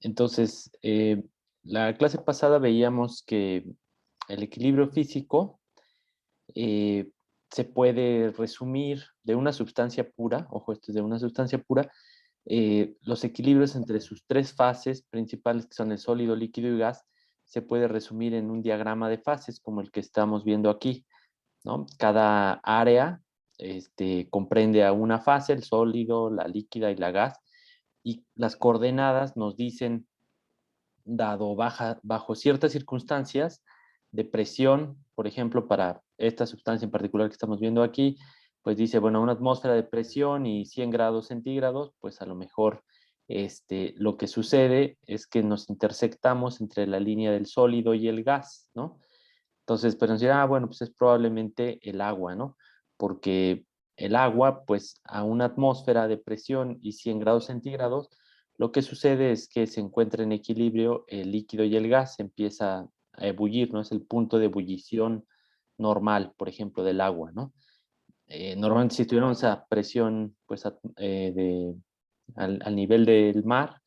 Entonces, la clase pasada veíamos que el equilibrio físico eh, se puede resumir de una sustancia pura, ojo, esto es de una sustancia pura, los equilibrios entre sus tres fases principales, que son el sólido, líquido y gas, se puede resumir en un diagrama de fases como el que estamos viendo aquí, ¿no? Cada área comprende a una fase, el sólido, la líquida y la gas, y las coordenadas nos dicen, bajo ciertas circunstancias de presión, por ejemplo, para esta sustancia en particular que estamos viendo aquí, pues dice, bueno, una atmósfera de presión y 100 grados centígrados, pues a lo mejor lo que sucede es que nos intersectamos entre la línea del sólido y el gas, ¿no? Entonces, pero nos dirá, bueno, pues es probablemente el agua, ¿no? Porque el agua, pues a una atmósfera de presión y 100 grados centígrados, lo que sucede es que se encuentra en equilibrio el líquido y el gas, empieza a ebullir, ¿no? Es el punto de ebullición normal, por ejemplo, del agua, ¿no? Normalmente si estuviéramos a presión, pues al nivel del mar,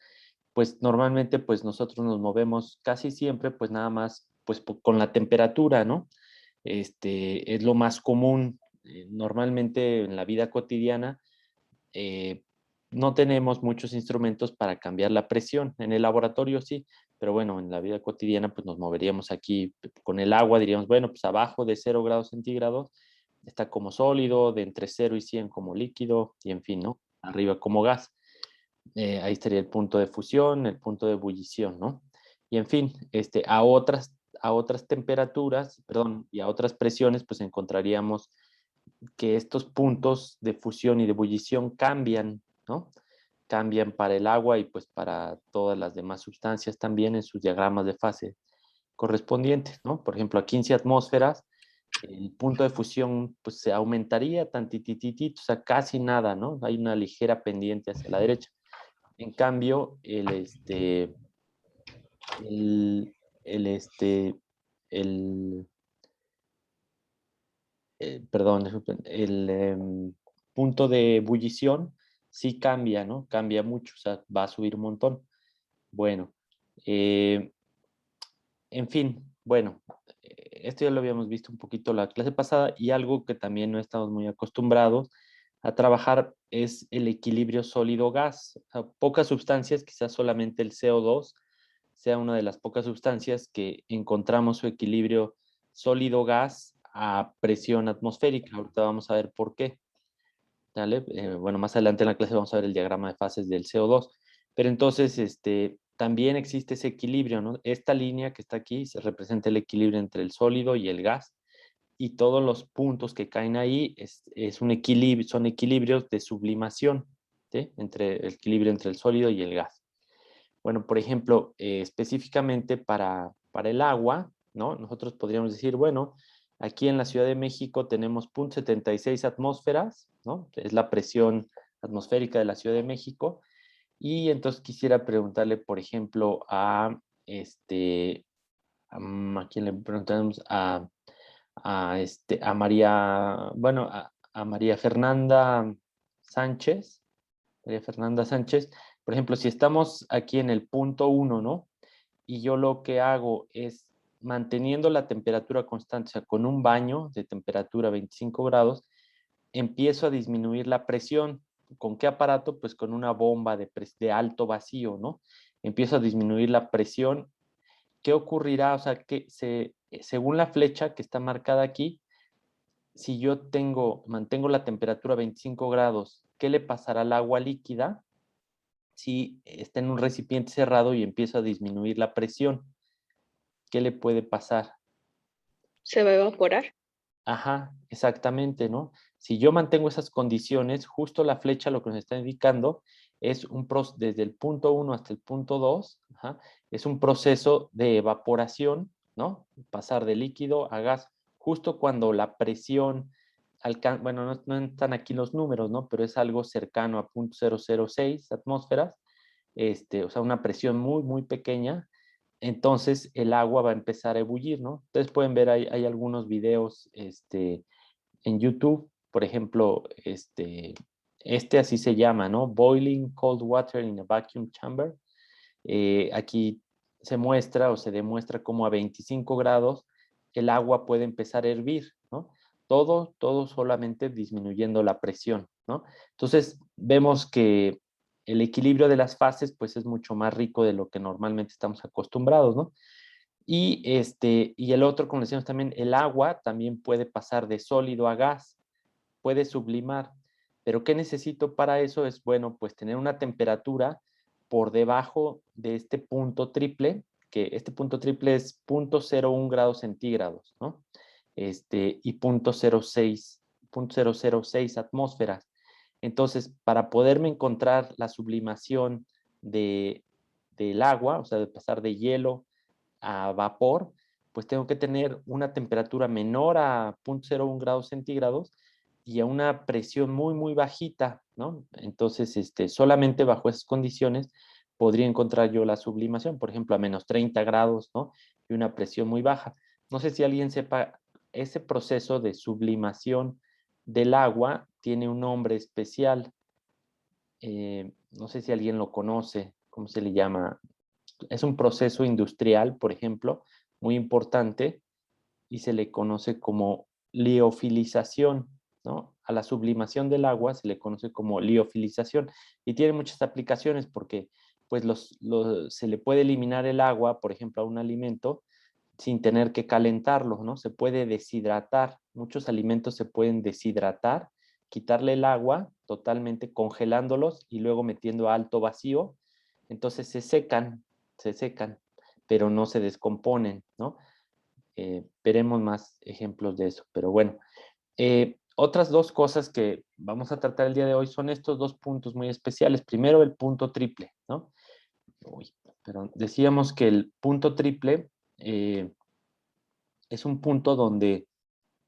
pues normalmente pues nosotros nos movemos casi siempre pues nada más pues con la temperatura, ¿no? Es lo más común. Normalmente en la vida cotidiana eh, no tenemos muchos instrumentos para cambiar la presión. En el laboratorio sí, pero bueno, en la vida cotidiana pues nos moveríamos aquí con el agua, diríamos, bueno, pues abajo de 0 grados centígrados está como sólido, de entre 0 y 100 como líquido, y en fin, ¿no? Arriba como gas. Ahí estaría el punto de fusión, el punto de ebullición, ¿no? Y en fin, a otras temperaturas, perdón, y a otras presiones, pues encontraríamos que estos puntos de fusión y de ebullición cambian, ¿no? Cambian para el agua y pues para todas las demás sustancias también en sus diagramas de fase correspondientes, ¿no? Por ejemplo, a 15 atmósferas, el punto de fusión pues se aumentaría tantititito, o sea, casi nada, ¿no? Hay una ligera pendiente hacia la derecha. En cambio, el, el, este, el, perdón, disculpen, el punto de ebullición sí cambia, ¿no? Cambia mucho, o sea, va a subir un montón. Bueno, eh, en fin, bueno, esto ya lo habíamos visto un poquito la clase pasada y algo que también no estamos muy acostumbrados a trabajar es el equilibrio sólido-gas. O sea, pocas sustancias, quizás solamente el CO2 sea una de las pocas sustancias que encontramos su equilibrio sólido-gas a presión atmosférica. Ahorita vamos a ver por qué. ¿Vale? Bueno, más adelante en la clase vamos a ver el diagrama de fases del CO2. Pero entonces, también existe ese equilibrio, ¿no? Esta línea que está aquí se representa el equilibrio entre el sólido y el gas, y todos los puntos que caen ahí es un equilibrio, son equilibrios de sublimación, ¿sí? Entre el equilibrio entre el sólido y el gas. Bueno, por ejemplo, específicamente para el agua, ¿no? Nosotros podríamos decir, bueno, aquí en la Ciudad de México tenemos 0.76 atmósferas, ¿no? Es la presión atmosférica de la Ciudad de México. Y entonces quisiera preguntarle, por ejemplo, ¿a quién le preguntamos? A María, bueno, a María Fernanda Sánchez. María Fernanda Sánchez. Por ejemplo, si estamos aquí en el punto 1, ¿no? Y yo lo que hago es manteniendo la temperatura constante, o sea, con un baño de temperatura 25 grados, empiezo a disminuir la presión. ¿Con qué aparato? Pues con una bomba de alto vacío, ¿no? Empiezo a disminuir la presión. ¿Qué ocurrirá? O sea, según la flecha que está marcada aquí, si yo mantengo la temperatura 25 grados, ¿qué le pasará al agua líquida si está en un recipiente cerrado y empiezo a disminuir la presión? ¿Qué le puede pasar? Se va a evaporar. Ajá, exactamente, ¿no? Si yo mantengo esas condiciones, justo la flecha lo que nos está indicando es desde el punto 1 hasta el punto 2, ajá, es un proceso de evaporación, ¿no? Pasar de líquido a gas, justo cuando la presión alcanza, bueno, no están aquí los números, ¿no? Pero es algo cercano a 0.006 atmósferas, o sea, una presión muy, muy pequeña. Entonces el agua va a empezar a ebullir, ¿no? Ustedes pueden ver, hay algunos videos en YouTube, por ejemplo, así se llama, ¿no? Boiling Cold Water in a Vacuum Chamber. Aquí se muestra o se demuestra cómo a 25 grados el agua puede empezar a hervir, ¿no? Todo solamente disminuyendo la presión, ¿no? Entonces, vemos que el equilibrio de las fases, pues, es mucho más rico de lo que normalmente estamos acostumbrados, ¿no? Y el otro, como decíamos también, el agua también puede pasar de sólido a gas, puede sublimar. Pero ¿qué necesito para eso? Es, bueno, pues tener una temperatura por debajo de este punto triple, que este punto triple es 0.01 grados centígrados, ¿no? Y 0.006 atmósferas. Entonces, para poderme encontrar la sublimación de, del agua, o sea, de pasar de hielo a vapor, pues tengo que tener una temperatura menor a 0.01 grados centígrados y a una presión muy, muy bajita, ¿no? Entonces, solamente bajo esas condiciones podría encontrar yo la sublimación, por ejemplo, a menos 30 grados, ¿no? Y una presión muy baja. No sé si alguien sepa, ese proceso de sublimación del agua tiene un nombre especial. No sé si alguien lo conoce, ¿cómo se le llama? Es un proceso industrial, por ejemplo, muy importante y se le conoce como liofilización, ¿no? A la sublimación del agua se le conoce como liofilización y tiene muchas aplicaciones porque pues se le puede eliminar el agua, por ejemplo, a un alimento sin tener que calentarlo, ¿no? Se puede deshidratar. Muchos alimentos se pueden deshidratar, quitarle el agua totalmente congelándolos y luego metiendo a alto vacío. Entonces se secan, pero no se descomponen, ¿no? Veremos más ejemplos de eso, pero bueno. Otras dos cosas que vamos a tratar el día de hoy son estos dos puntos muy especiales. Primero, el punto triple, ¿no? Uy, pero decíamos que el punto triple es un punto donde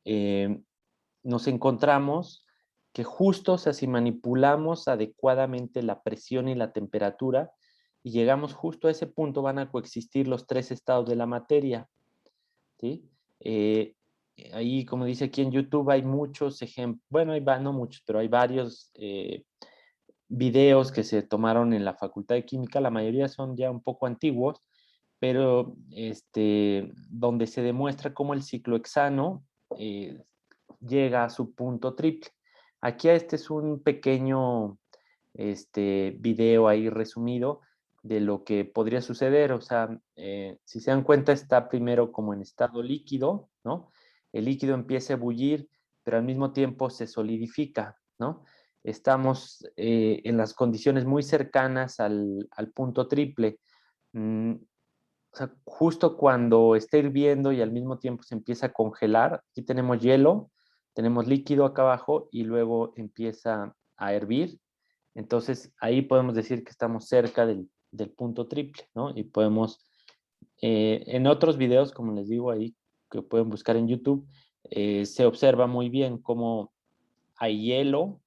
eh, nos encontramos que justo, o sea, si manipulamos adecuadamente la presión y la temperatura y llegamos justo a ese punto, van a coexistir los tres estados de la materia, ¿sí? Eh, Ahí, como dice aquí en YouTube, hay muchos ejemplos, bueno, no muchos, pero hay varios videos que se tomaron en la Facultad de Química, la mayoría son ya un poco antiguos, pero donde se demuestra cómo el ciclohexano llega a su punto triple. Aquí este es un pequeño video ahí resumido de lo que podría suceder. O sea, si se dan cuenta, está primero como en estado líquido, ¿no? El líquido empieza a ebullir, pero al mismo tiempo se solidifica, ¿no? Estamos en las condiciones muy cercanas al punto triple. O sea, justo cuando está hirviendo y al mismo tiempo se empieza a congelar, aquí tenemos hielo, tenemos líquido acá abajo y luego empieza a hervir. Entonces ahí podemos decir que estamos cerca del punto triple, ¿no? Y podemos, en otros videos, como les digo ahí, que pueden buscar en YouTube, se observa muy bien cómo hay hielo,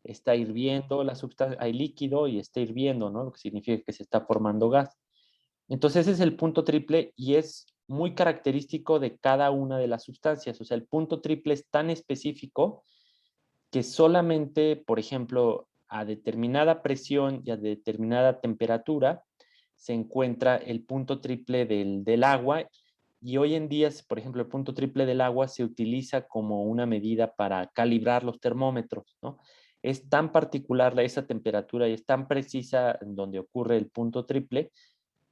está hirviendo la sustancia, hay líquido y está hirviendo, ¿no? Lo que significa que se está formando gas. Entonces ese es el punto triple y es muy característico de cada una de las sustancias. O sea, el punto triple es tan específico que solamente, por ejemplo, a determinada presión y a determinada temperatura se encuentra el punto triple del agua. Y hoy en día, por ejemplo, el punto triple del agua se utiliza como una medida para calibrar los termómetros, ¿no? Es tan particular esa temperatura y es tan precisa en donde ocurre el punto triple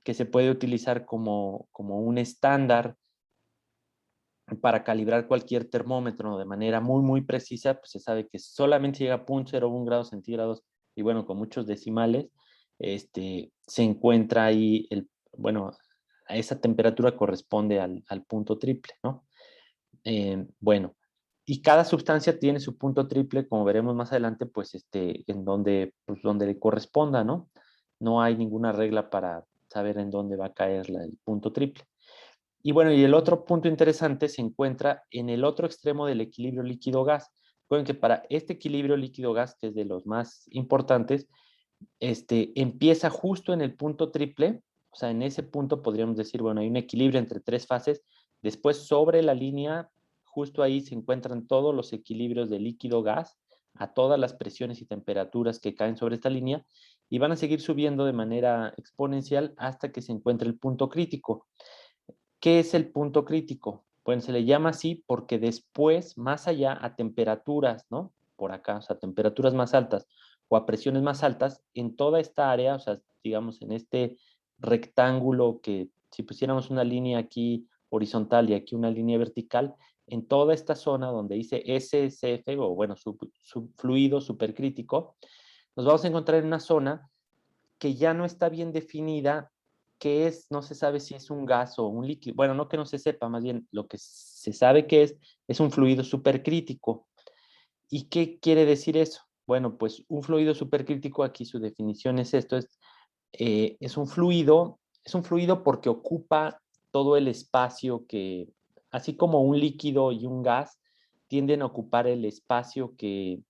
que se puede utilizar como un estándar para calibrar cualquier termómetro de manera muy, muy precisa. Pues se sabe que solamente llega a 0.01 grados centígrados y bueno, con muchos decimales, se encuentra ahí, bueno, a esa temperatura corresponde al punto triple, ¿no? Bueno, y cada sustancia tiene su punto triple, como veremos más adelante, pues en donde, pues, donde le corresponda, ¿no? No hay ninguna regla para saber en dónde va a caer el punto triple. Y bueno, y el otro punto interesante se encuentra en el otro extremo del equilibrio líquido-gas. Recuerden que para este equilibrio líquido-gas, que es de los más importantes, empieza justo en el punto triple. O sea, en ese punto podríamos decir, bueno, hay un equilibrio entre tres fases. Después, sobre la línea, justo ahí se encuentran todos los equilibrios de líquido-gas a todas las presiones y temperaturas que caen sobre esta línea. y van a seguir subiendo de manera exponencial hasta que se encuentre el punto crítico. ¿Qué es el punto crítico? Bueno, se le llama así porque después, más allá, a temperaturas, ¿no? Por acá, o sea, temperaturas más altas o a presiones más altas, en toda esta área, o sea, digamos, en este rectángulo que si pusiéramos una línea aquí horizontal y aquí una línea vertical, en toda esta zona donde dice SSF, o bueno, fluido supercrítico, nos vamos a encontrar en una zona que ya no está bien definida, que es, no se sabe si es un gas o un líquido. Bueno, no que no se sepa, más bien lo que se sabe que es un fluido supercrítico. ¿Y qué quiere decir eso? Bueno, pues un fluido supercrítico, aquí su definición es esto, es un fluido porque ocupa todo el espacio que, así como un líquido y un gas, tienden a ocupar el espacio que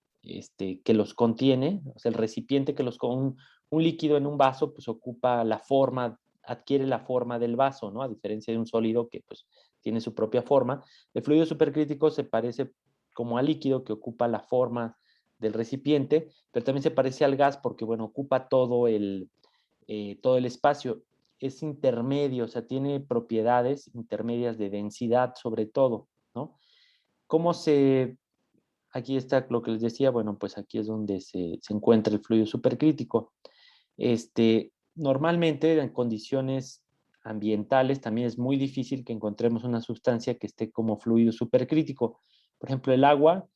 los contiene, o sea, el recipiente que un líquido en un vaso, pues ocupa la forma, adquiere la forma del vaso, ¿no? A diferencia de un sólido que pues tiene su propia forma. El fluido supercrítico se parece como al líquido que ocupa la forma del recipiente, pero también se parece al gas porque, bueno, ocupa todo el espacio. Es intermedio, o sea, tiene propiedades intermedias de densidad sobre todo, ¿no? ¿Cómo se Aquí está lo que les decía, bueno, pues aquí es donde se encuentra el fluido supercrítico. Normalmente en condiciones ambientales también es muy difícil que encontremos una sustancia que esté como fluido supercrítico. Por ejemplo, el agua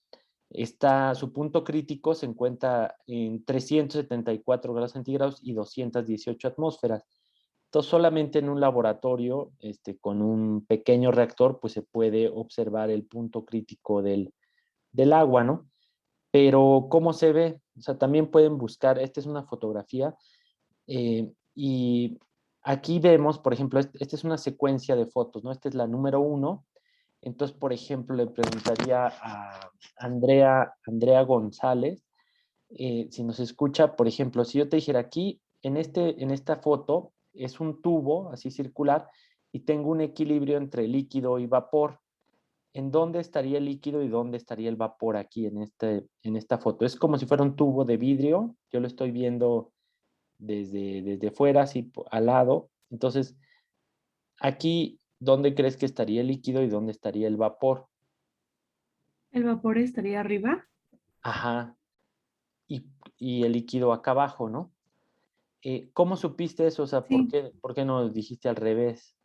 su punto crítico se encuentra en 374 grados centígrados y 218 atmósferas. Entonces, solamente en un laboratorio, con un pequeño reactor, pues se puede observar el punto crítico del agua, ¿no? Pero, ¿cómo se ve? O sea, también pueden buscar, esta es una fotografía, y aquí vemos, por ejemplo, esta es una secuencia de fotos, ¿no? Esta es la número 1. Entonces, por ejemplo, le preguntaría a Andrea González, si nos escucha, por ejemplo, si yo te dijera aquí, en esta foto, es un tubo así circular y tengo un equilibrio entre líquido y vapor. ¿En dónde estaría el líquido y dónde estaría el vapor aquí en esta foto? Es como si fuera un tubo de vidrio, yo lo estoy viendo desde fuera, así al lado. Entonces, aquí, ¿dónde crees que estaría el líquido y dónde estaría el vapor? ¿El vapor estaría arriba? Ajá, y, y el líquido acá abajo, ¿no? ¿Cómo supiste eso? O sea, Sí, por qué no dijiste al revés?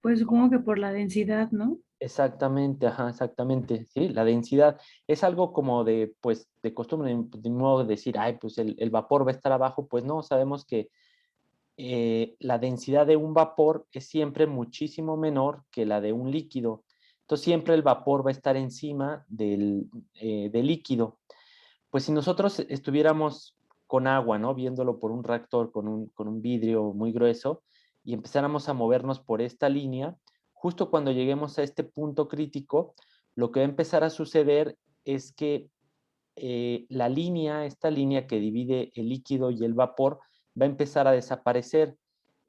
pues supongo que por la densidad, ¿no? Exactamente, ajá, exactamente, sí, la densidad es algo como pues, de costumbre, de modo de decir, ay, pues el vapor va a estar abajo, pues no, sabemos que la densidad de un vapor es siempre muchísimo menor que la de un líquido, entonces siempre el vapor va a estar encima del líquido. Pues si nosotros estuviéramos con agua, ¿no? Viéndolo por un reactor con un vidrio muy grueso y empezáramos a movernos por esta línea, justo cuando lleguemos a este punto crítico, lo que va a empezar a suceder es que esta línea que divide el líquido y el vapor, va a empezar a desaparecer.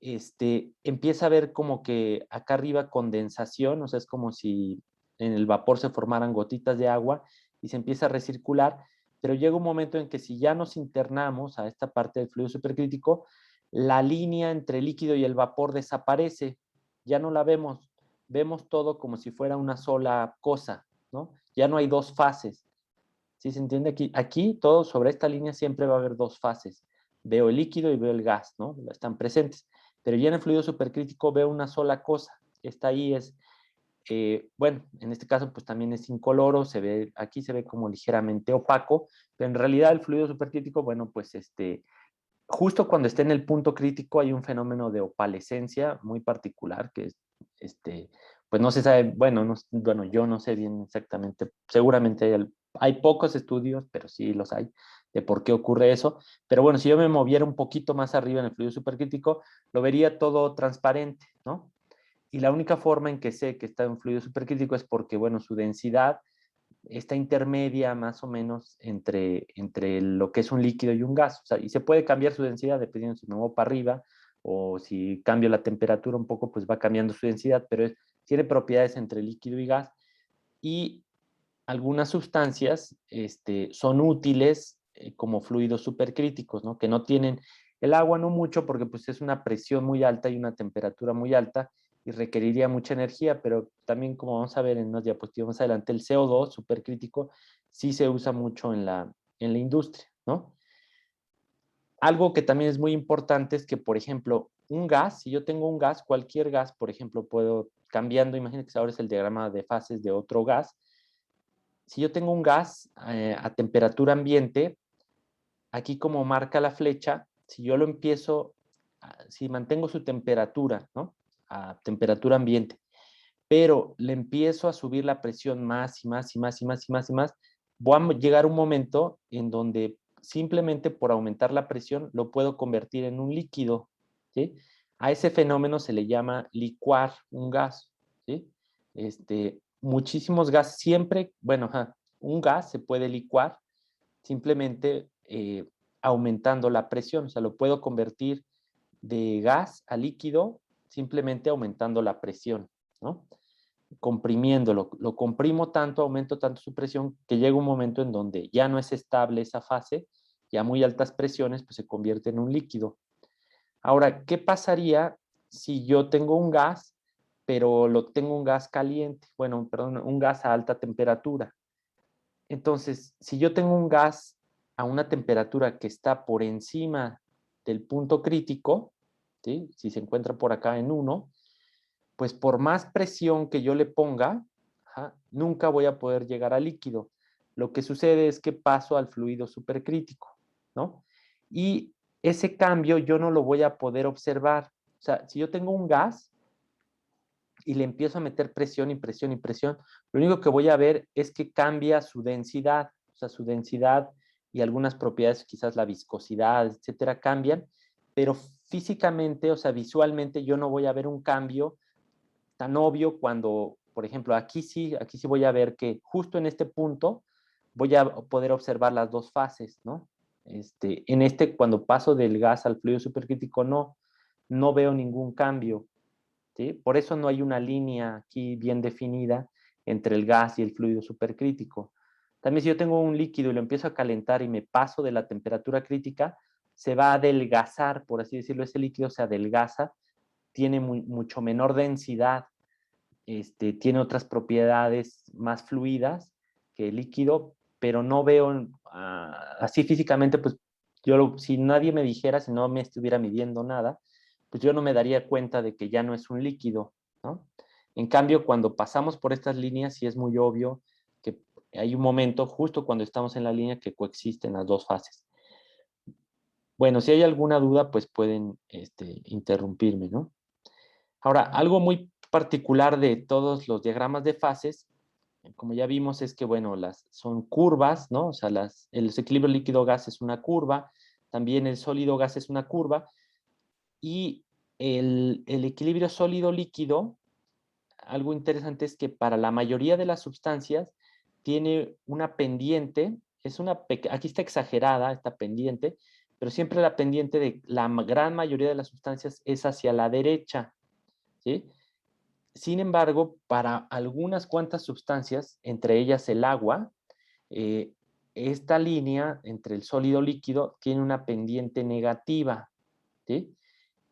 Empieza a ver como que acá arriba condensación, o sea, es como si en el vapor se formaran gotitas de agua y se empieza a recircular, pero llega un momento en que si ya nos internamos a esta parte del fluido supercrítico, la línea entre el líquido y el vapor desaparece, ya no la vemos, vemos todo como si fuera una sola cosa, ¿no? Ya no hay dos fases. ¿Sí se entiende? Aquí todo sobre esta línea siempre va a haber dos fases. Veo el líquido y veo el gas, ¿no? Están presentes. Pero ya en el fluido supercrítico veo una sola cosa. Esta ahí bueno, en este caso pues también es incoloro, aquí se ve como ligeramente opaco, pero en realidad el fluido supercrítico, bueno, pues justo cuando esté en el punto crítico hay un fenómeno de opalescencia muy particular que es, pues no se sabe, bueno, bueno, yo no sé bien exactamente, seguramente hay pocos estudios, pero sí los hay, de por qué ocurre eso, pero bueno, si yo me moviera un poquito más arriba en el fluido supercrítico, lo vería todo transparente, ¿no? Y la única forma en que sé que está en fluido supercrítico es porque, bueno, su densidad está intermedia más o menos entre lo que es un líquido y un gas. O sea, y se puede cambiar su densidad dependiendo si me muevo para arriba o si cambio la temperatura un poco, pues va cambiando su densidad, pero tiene propiedades entre líquido y gas. Y algunas sustancias son útiles como fluidos supercríticos, ¿no? Que no tienen el agua, no mucho, porque pues es una presión muy alta y una temperatura muy alta y requeriría mucha energía, pero también, como vamos a ver en unas diapositivas más adelante, el CO2 supercrítico sí se usa mucho en la industria, ¿no? Algo que también es muy importante es que, por ejemplo, un gas, si yo tengo un gas, cualquier gas, por ejemplo, puedo, cambiando, imagínense que ahora es el diagrama de fases de otro gas. Si yo tengo un gas a temperatura ambiente, aquí como marca la flecha, si yo lo empiezo, si mantengo su temperatura, ¿no? A temperatura ambiente, pero le empiezo a subir la presión más y más y más y más y más y más, voy a llegar a un momento en donde simplemente por aumentar la presión lo puedo convertir en un líquido, ¿sí? A ese fenómeno se le llama licuar un gas, ¿sí? Muchísimos gases siempre, bueno, un gas se puede licuar simplemente aumentando la presión, o sea, lo puedo convertir de gas a líquido simplemente aumentando la presión, ¿no? Comprimiéndolo, lo comprimo tanto, aumento tanto su presión, que llega un momento en donde ya no es estable esa fase, ya a muy altas presiones, pues se convierte en un líquido. Ahora, ¿qué pasaría si yo tengo un gas, pero lo tengo un gas caliente? Bueno, perdón, un gas a alta temperatura. Entonces, si yo tengo un gas a una temperatura que está por encima del punto crítico, ¿sí? Si se encuentra por acá en 1, pues por más presión que yo le ponga, nunca voy a poder llegar al líquido. Lo que sucede es que paso al fluido supercrítico, ¿no? Y ese cambio yo no lo voy a poder observar. O sea, si yo tengo un gas y le empiezo a meter presión y presión y presión, lo único que voy a ver es que cambia su densidad, o sea, su densidad y algunas propiedades, quizás la viscosidad, etcétera, cambian, pero físicamente, o sea, visualmente yo no voy a ver un cambio tan obvio cuando, por ejemplo, aquí sí voy a ver que justo en este punto voy a poder observar las dos fases, ¿no? Cuando paso del gas al fluido supercrítico, no veo ningún cambio, ¿sí? Por eso no hay una línea aquí bien definida entre el gas y el fluido supercrítico. También si yo tengo un líquido y lo empiezo a calentar y me paso de la temperatura crítica, se va a adelgazar, por así decirlo, ese líquido se adelgaza, tiene mucho menor densidad, tiene otras propiedades más fluidas que el líquido, pero no veo así físicamente, pues si nadie me dijera, si no me estuviera midiendo nada, pues yo no me daría cuenta de que ya no es un líquido, ¿no? En cambio, cuando pasamos por estas líneas, sí es muy obvio que hay un momento, justo cuando estamos en la línea, que coexisten las dos fases. Bueno, si hay alguna duda, pues pueden interrumpirme, ¿no? Ahora, algo muy particular de todos los diagramas de fases, como ya vimos, es que, bueno, son curvas, ¿no? O sea, el equilibrio líquido-gas es una curva, también el sólido-gas es una curva, y el equilibrio sólido-líquido, algo interesante es que para la mayoría de las sustancias tiene una pendiente, aquí está exagerada esta pendiente, pero siempre la pendiente de la gran mayoría de las sustancias es hacia la derecha, ¿sí? Sin embargo, para algunas cuantas sustancias, entre ellas el agua, esta línea entre el sólido líquido tiene una pendiente negativa, ¿sí?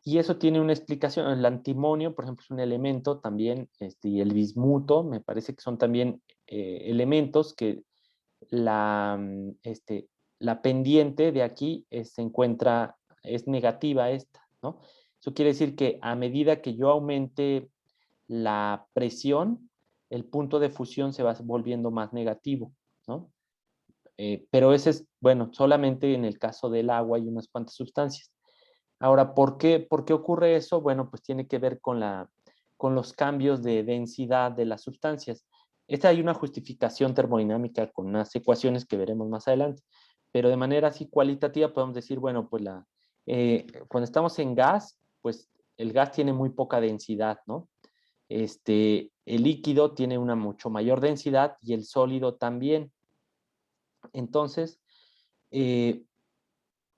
Y eso tiene una explicación. El antimonio, por ejemplo, es un elemento también, y el bismuto, me parece que son también elementos que la pendiente de aquí es negativa esta, ¿no? Eso quiere decir que a medida que yo aumente la presión, el punto de fusión se va volviendo más negativo, ¿no? Pero ese es, bueno, solamente en el caso del agua y unas cuantas sustancias. Ahora, ¿por qué ocurre eso? Bueno, pues tiene que ver con los cambios de densidad de las sustancias. Hay una justificación termodinámica con unas ecuaciones que veremos más adelante, pero de manera así cualitativa podemos decir, bueno, pues cuando estamos en gas, pues el gas tiene muy poca densidad, ¿no? El líquido tiene una mucho mayor densidad y el sólido también. Entonces,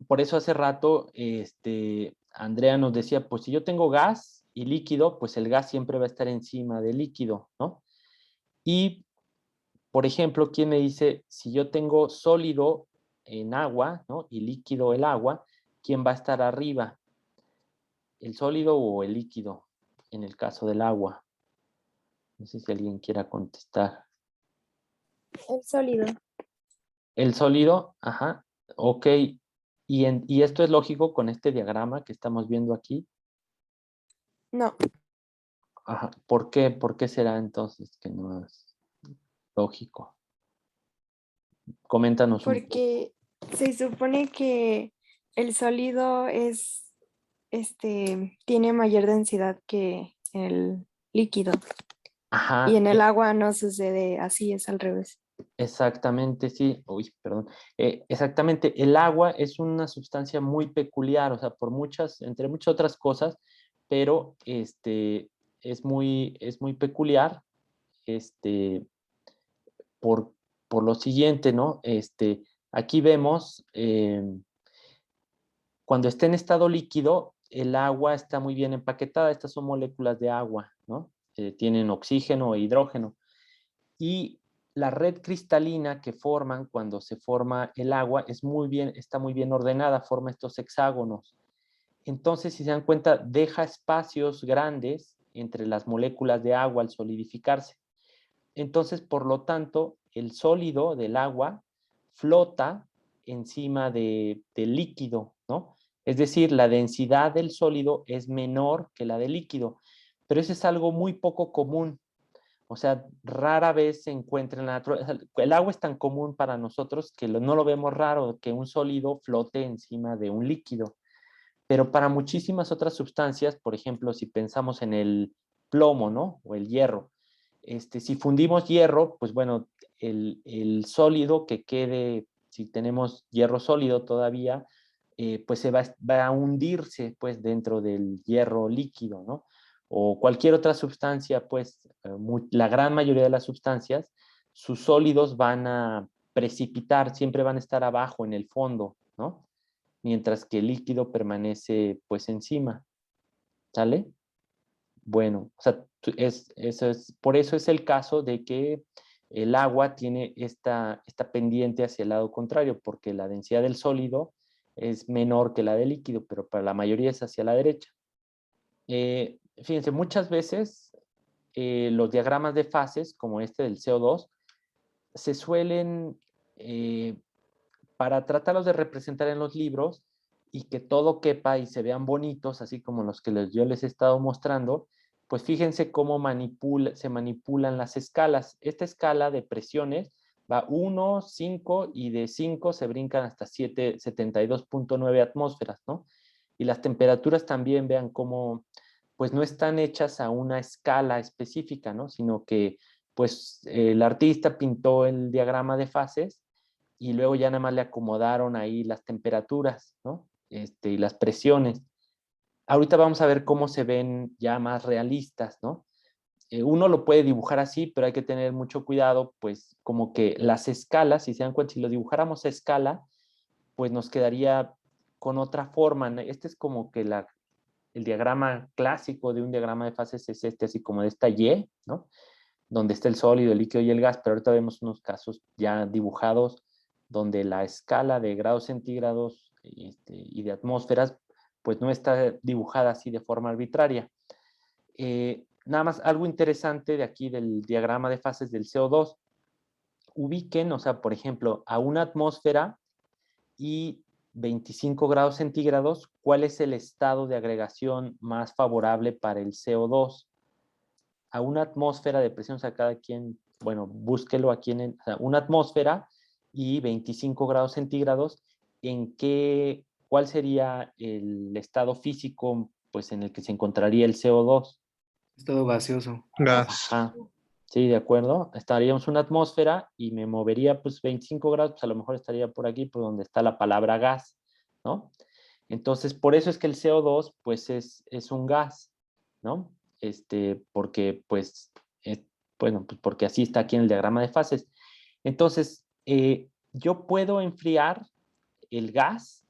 por eso hace rato Andrea nos decía, pues si yo tengo gas y líquido, pues el gas siempre va a estar encima del líquido, ¿no? Y, por ejemplo, ¿quién me dice, si yo tengo sólido en agua, ¿no? Y líquido el agua, ¿quién va a estar arriba? ¿El sólido o el líquido? En el caso del agua. No sé si alguien quiera contestar. El sólido. El sólido, ajá, ok. Y esto es lógico con este diagrama que estamos viendo aquí. No, Ajá. ¿Por qué? ¿Por qué será entonces que no es lógico? Coméntanos un poco. porque se supone que el sólido tiene mayor densidad que el líquido. Ajá, Y en el agua no sucede así, es al revés. exactamente, sí. Uy, perdón. Exactamente, el agua es una sustancia muy peculiar, o sea, entre muchas otras cosas, pero es muy peculiar, este, por, por lo siguiente, ¿no? Aquí vemos, cuando está en estado líquido, el agua está muy bien empaquetada. Estas son moléculas de agua, ¿no? Tienen oxígeno e hidrógeno. Y la red cristalina que forman cuando se forma el agua está muy bien ordenada, forma estos hexágonos. Entonces, si se dan cuenta, deja espacios grandes entre las moléculas de agua al solidificarse. Entonces, por lo tanto, el sólido del agua flota encima del líquido, ¿no? Es decir, la densidad del sólido es menor que la del líquido, pero eso es algo muy poco común. O sea, rara vez se encuentra en la naturaleza. El agua es tan común para nosotros que no lo vemos raro que un sólido flote encima de un líquido. Pero para muchísimas otras sustancias, por ejemplo, si pensamos en el plomo, ¿no? O el hierro. Si fundimos hierro, pues bueno, el sólido que quede, si tenemos hierro sólido todavía, pues va a hundirse pues dentro del hierro líquido, ¿no? O cualquier otra sustancia, pues la gran mayoría de las sustancias, sus sólidos van a precipitar, siempre van a estar abajo en el fondo, ¿no? Mientras que el líquido permanece pues encima, ¿sale? Bueno, o sea, por eso es el caso de que el agua tiene esta pendiente hacia el lado contrario, porque la densidad del sólido es menor que la del líquido, pero para la mayoría es hacia la derecha. Fíjense, muchas veces los diagramas de fases, como este del CO2, se suelen, para tratarlos de representar en los libros y que todo quepa y se vean bonitos, así como los que yo les he estado mostrando, pues fíjense cómo se manipulan las escalas. Esta escala de presiones va 1, 5 y de 5 se brincan hasta 72.9 atmósferas, ¿no? Y las temperaturas también vean cómo, pues no están hechas a una escala específica, ¿no? Sino que, pues, el artista pintó el diagrama de fases y luego ya nada más le acomodaron ahí las temperaturas, ¿no? Y las presiones. Ahorita vamos a ver cómo se ven ya más realistas, ¿no? Uno lo puede dibujar así, pero hay que tener mucho cuidado, pues como que las escalas, si se dan cuenta, si lo dibujáramos a escala, pues nos quedaría con otra forma, ¿no? Este es como que el diagrama clásico de un diagrama de fases es así como de esta Y, ¿no? Donde está el sólido, el líquido y el gas, pero ahorita vemos unos casos ya dibujados donde la escala de grados centígrados y de atmósferas, pues no está dibujada así de forma arbitraria. Nada más algo interesante de aquí del diagrama de fases del CO2, ubiquen, o sea, por ejemplo, a una atmósfera y 25 grados centígrados, ¿cuál es el estado de agregación más favorable para el CO2? A una atmósfera de presión, o sea, cada quien, bueno, búsquelo aquí o sea, una atmósfera y 25 grados centígrados, ¿cuál sería el estado físico, pues, en el que se encontraría el CO2? Estado gaseoso. Gas. Ajá, sí, de acuerdo. Estaríamos en una atmósfera y me movería, pues, 25 grados, pues a lo mejor estaría por aquí, por donde está la palabra gas, ¿no? Entonces, por eso es que el CO2, pues, es un gas, ¿no? Porque, pues, bueno, pues porque así está aquí en el diagrama de fases. Entonces, yo puedo enfriar el gas,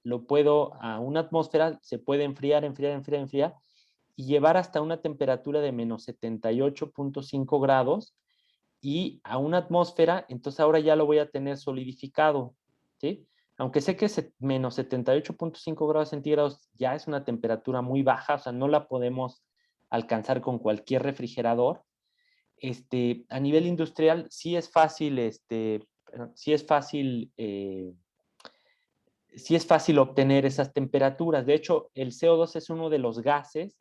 lo puedo a una atmósfera, se puede enfriar y llevar hasta una temperatura de menos 78.5 grados y a una atmósfera, entonces ahora ya lo voy a tener solidificado, ¿sí? Aunque sé que menos 78.5 grados centígrados ya es una temperatura muy baja, o sea, no la podemos alcanzar con cualquier refrigerador. A nivel industrial sí es fácil, sí es fácil obtener esas temperaturas. De hecho, el CO2 es uno de los gases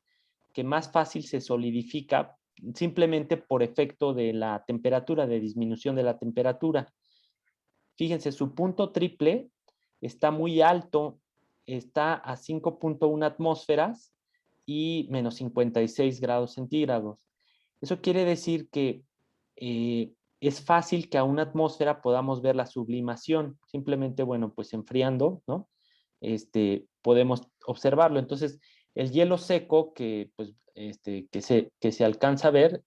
que más fácil se solidifica simplemente por efecto de la temperatura, de disminución de la temperatura. Fíjense, su punto triple está muy alto, está a 5.1 atmósferas y menos 56 grados centígrados. Eso quiere decir que es fácil que a una atmósfera podamos ver la sublimación. Simplemente, bueno, pues enfriando, ¿no? Podemos observarlo. Entonces, el hielo seco pues, que se alcanza a ver,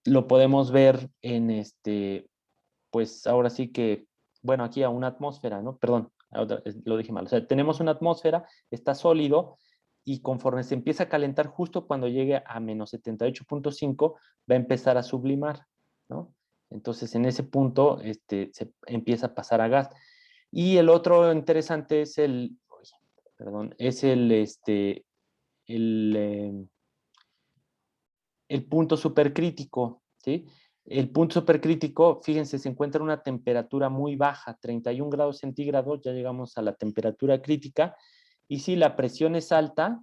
lo podemos ver en pues ahora sí que, bueno, aquí a una atmósfera, ¿no? Perdón, lo dije mal. O sea, tenemos una atmósfera, está sólido, y conforme se empieza a calentar, justo cuando llegue a menos 78.5, va a empezar a sublimar, ¿no? Entonces, en ese punto, se empieza a pasar a gas. Y el otro interesante es el punto supercrítico, ¿sí? El punto supercrítico, fíjense, se encuentra a una temperatura muy baja, 31 grados centígrados, ya llegamos a la temperatura crítica, y sí, la presión es alta,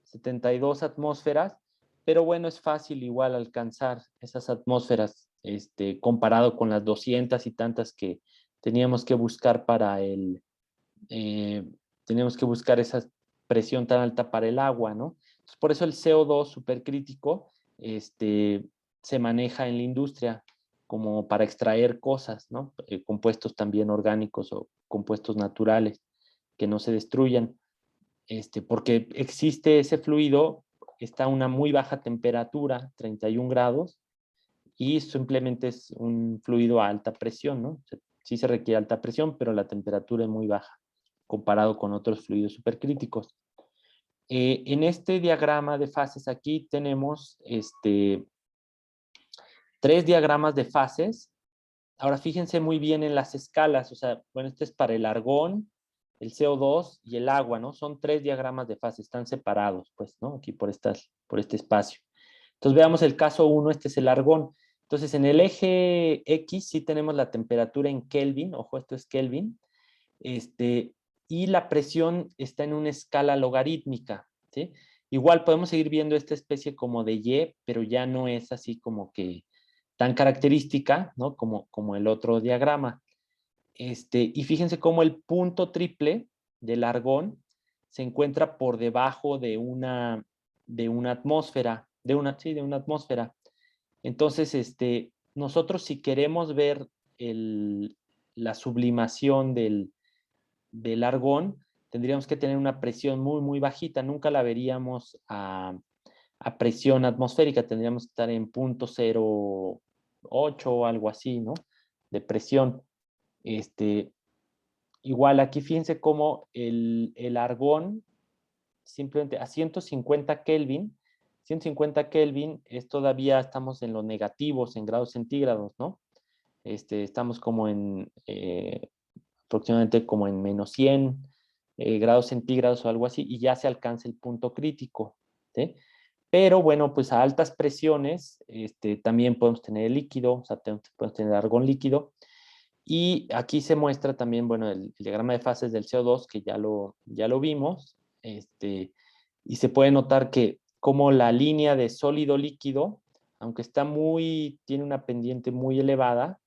72 atmósferas, pero bueno, es fácil igual alcanzar esas atmósferas, comparado con las 200 y tantas que teníamos que buscar teníamos que buscar esa presión tan alta para el agua, ¿no? Entonces, por eso el CO2 supercrítico, se maneja en la industria como para extraer cosas, ¿no? Compuestos también orgánicos o compuestos naturales que no se destruyan, porque existe ese fluido, está a una muy baja temperatura, 31 grados, y simplemente es un fluido a alta presión, ¿no? O sea, sí se requiere alta presión, pero la temperatura es muy baja comparado con otros fluidos supercríticos. En este diagrama de fases aquí tenemos 3 diagramas de fases. Ahora fíjense muy bien en las escalas, o sea, bueno, este es para el argón, el CO2 y el agua, ¿no? Son 3 diagramas de fase, están separados, pues, ¿no? Aquí por este espacio. Entonces veamos el caso 1, este es el argón. Entonces en el eje X sí tenemos la temperatura en Kelvin, ojo, esto es Kelvin, y la presión está en una escala logarítmica, ¿sí? Igual podemos seguir viendo esta especie como de Y, pero ya no es así como que tan característica, ¿no? Como el otro diagrama. Y fíjense cómo el punto triple del argón se encuentra por debajo de una atmósfera, sí, de una atmósfera. Entonces, nosotros si queremos ver la sublimación del argón, tendríamos que tener una presión muy, muy bajita. Nunca la veríamos a presión atmosférica. Tendríamos que estar en 0.08 o algo así, ¿no? De presión. Igual aquí fíjense cómo el argón, simplemente a 150 Kelvin, 150 Kelvin es todavía, estamos en los negativos, en grados centígrados, ¿no? Estamos como en aproximadamente como en menos 100 grados centígrados o algo así, y ya se alcanza el punto crítico, ¿sí? Pero bueno, pues a altas presiones también podemos tener líquido, o sea, podemos tener argón líquido, y aquí se muestra también, bueno, el diagrama de fases del CO2, que ya lo vimos, y se puede notar que como la línea de sólido líquido, aunque tiene una pendiente muy elevada,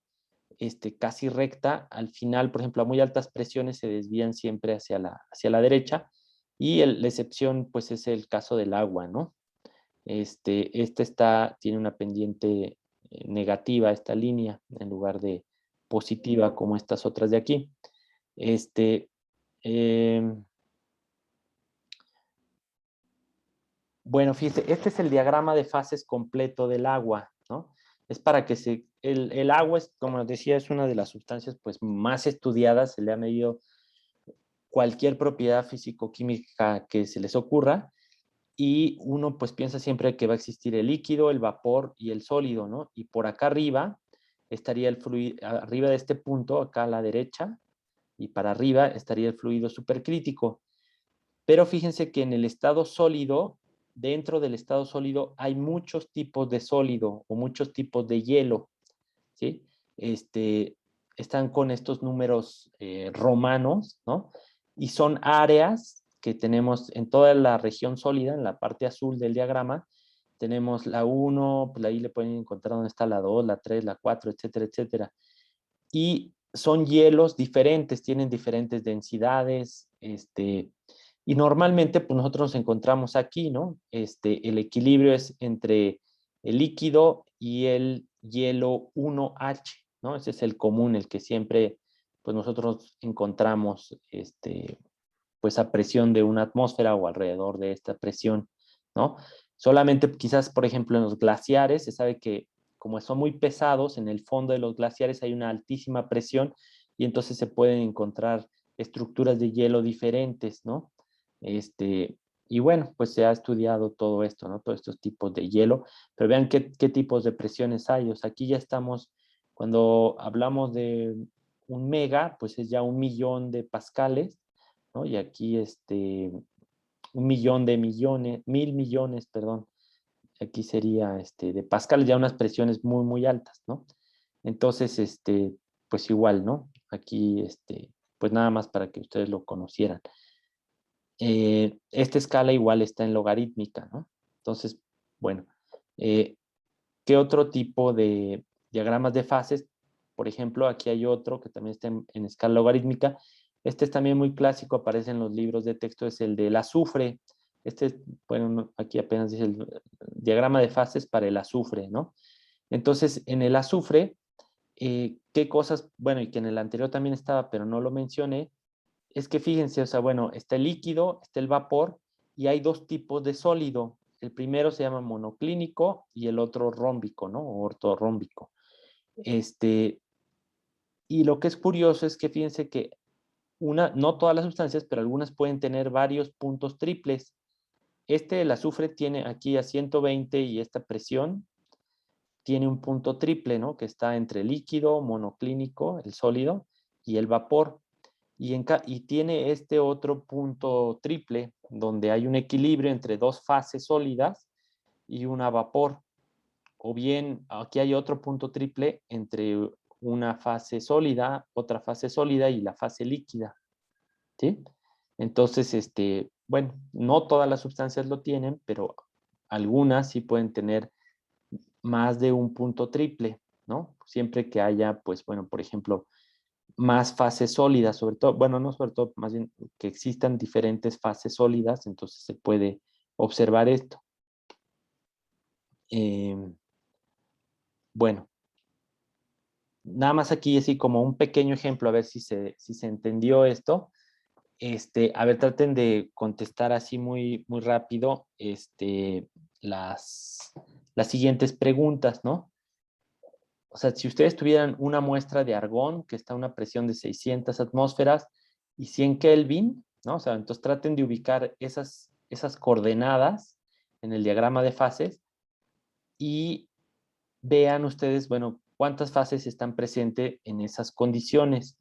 casi recta, al final, por ejemplo, a muy altas presiones se desvían siempre hacia la derecha, y la excepción, pues, es el caso del agua, ¿no? Tiene una pendiente negativa, esta línea, en lugar de positiva como estas otras de aquí. Bueno, fíjese, este es el diagrama de fases completo del agua, ¿no? Es para que el agua, como les decía, es una de las sustancias pues más estudiadas, se le ha medido cualquier propiedad físico-química que se les ocurra, y uno pues piensa siempre que va a existir el líquido, el vapor y el sólido, ¿no? Y por acá arriba estaría el fluido, arriba de este punto, acá a la derecha, y para arriba estaría el fluido supercrítico. Pero fíjense que en el estado sólido, dentro del estado sólido, hay muchos tipos de sólido o muchos tipos de hielo, ¿sí? Están con estos números romanos, ¿no? Y son áreas que tenemos en toda la región sólida, en la parte azul del diagrama. Tenemos la 1, pues ahí le pueden encontrar dónde está la 2, la 3, la 4, etcétera, etcétera. Y son hielos diferentes, tienen diferentes densidades, y normalmente pues nosotros nos encontramos aquí, ¿no? El equilibrio es entre el líquido y el hielo 1H, ¿no? Ese es el común, el que siempre pues nosotros encontramos, pues a presión de una atmósfera o alrededor de esta presión, ¿no? Solamente quizás, por ejemplo, en los glaciares, se sabe que como son muy pesados, en el fondo de los glaciares hay una altísima presión y entonces se pueden encontrar estructuras de hielo diferentes, ¿no? Y bueno, pues se ha estudiado todo esto, ¿no? Todos estos tipos de hielo, pero vean qué tipos de presiones hay. O sea, aquí ya estamos, cuando hablamos de un mega, pues es ya 1.000.000 de pascales, ¿no? Y aquí 1.000.000 de millones, 1.000.000.000, perdón. Aquí sería de pascales, ya unas presiones muy, muy altas, ¿no? Entonces, pues igual, ¿no? Aquí, pues nada más para que ustedes lo conocieran. Esta escala igual está en logarítmica, ¿no? Entonces, bueno, ¿qué otro tipo de diagramas de fases? Por ejemplo, aquí hay otro que también está en escala logarítmica. Este es también muy clásico, aparece en los libros de texto, es el del azufre. Bueno, aquí apenas dice el diagrama de fases para el azufre, ¿no? Entonces, en el azufre, ¿qué cosas? Bueno, y que en el anterior también estaba, pero no lo mencioné, es que fíjense, o sea, bueno, está el líquido, está el vapor, y hay dos tipos de sólido. El primero se llama monoclínico y el otro rómbico, ¿no? O ortorrómbico. Y lo que es curioso es que fíjense que no todas las sustancias, pero algunas pueden tener varios puntos triples. El azufre tiene aquí a 120 y esta presión tiene un punto triple, ¿no? Que está entre líquido, monoclínico, el sólido, y el vapor. Y tiene este otro punto triple, donde hay un equilibrio entre dos fases sólidas y una vapor. O bien, aquí hay otro punto triple entre una fase sólida, otra fase sólida y la fase líquida, ¿sí? Entonces, bueno, no todas las sustancias lo tienen, pero algunas sí pueden tener más de un punto triple, ¿no? Siempre que haya, pues, bueno, por ejemplo, más fases sólidas, sobre todo, bueno, no sobre todo, más bien que existan diferentes fases sólidas, entonces se puede observar esto. Bueno, nada más aquí así como un pequeño ejemplo, a ver si se entendió esto. A ver, traten de contestar así muy, muy rápido las siguientes preguntas, ¿no? O sea, si ustedes tuvieran una muestra de argón que está a una presión de 600 atmósferas y 100 Kelvin, ¿no? O sea, entonces traten de ubicar esas coordenadas en el diagrama de fases y vean ustedes, bueno, cuántas fases están presentes en esas condiciones,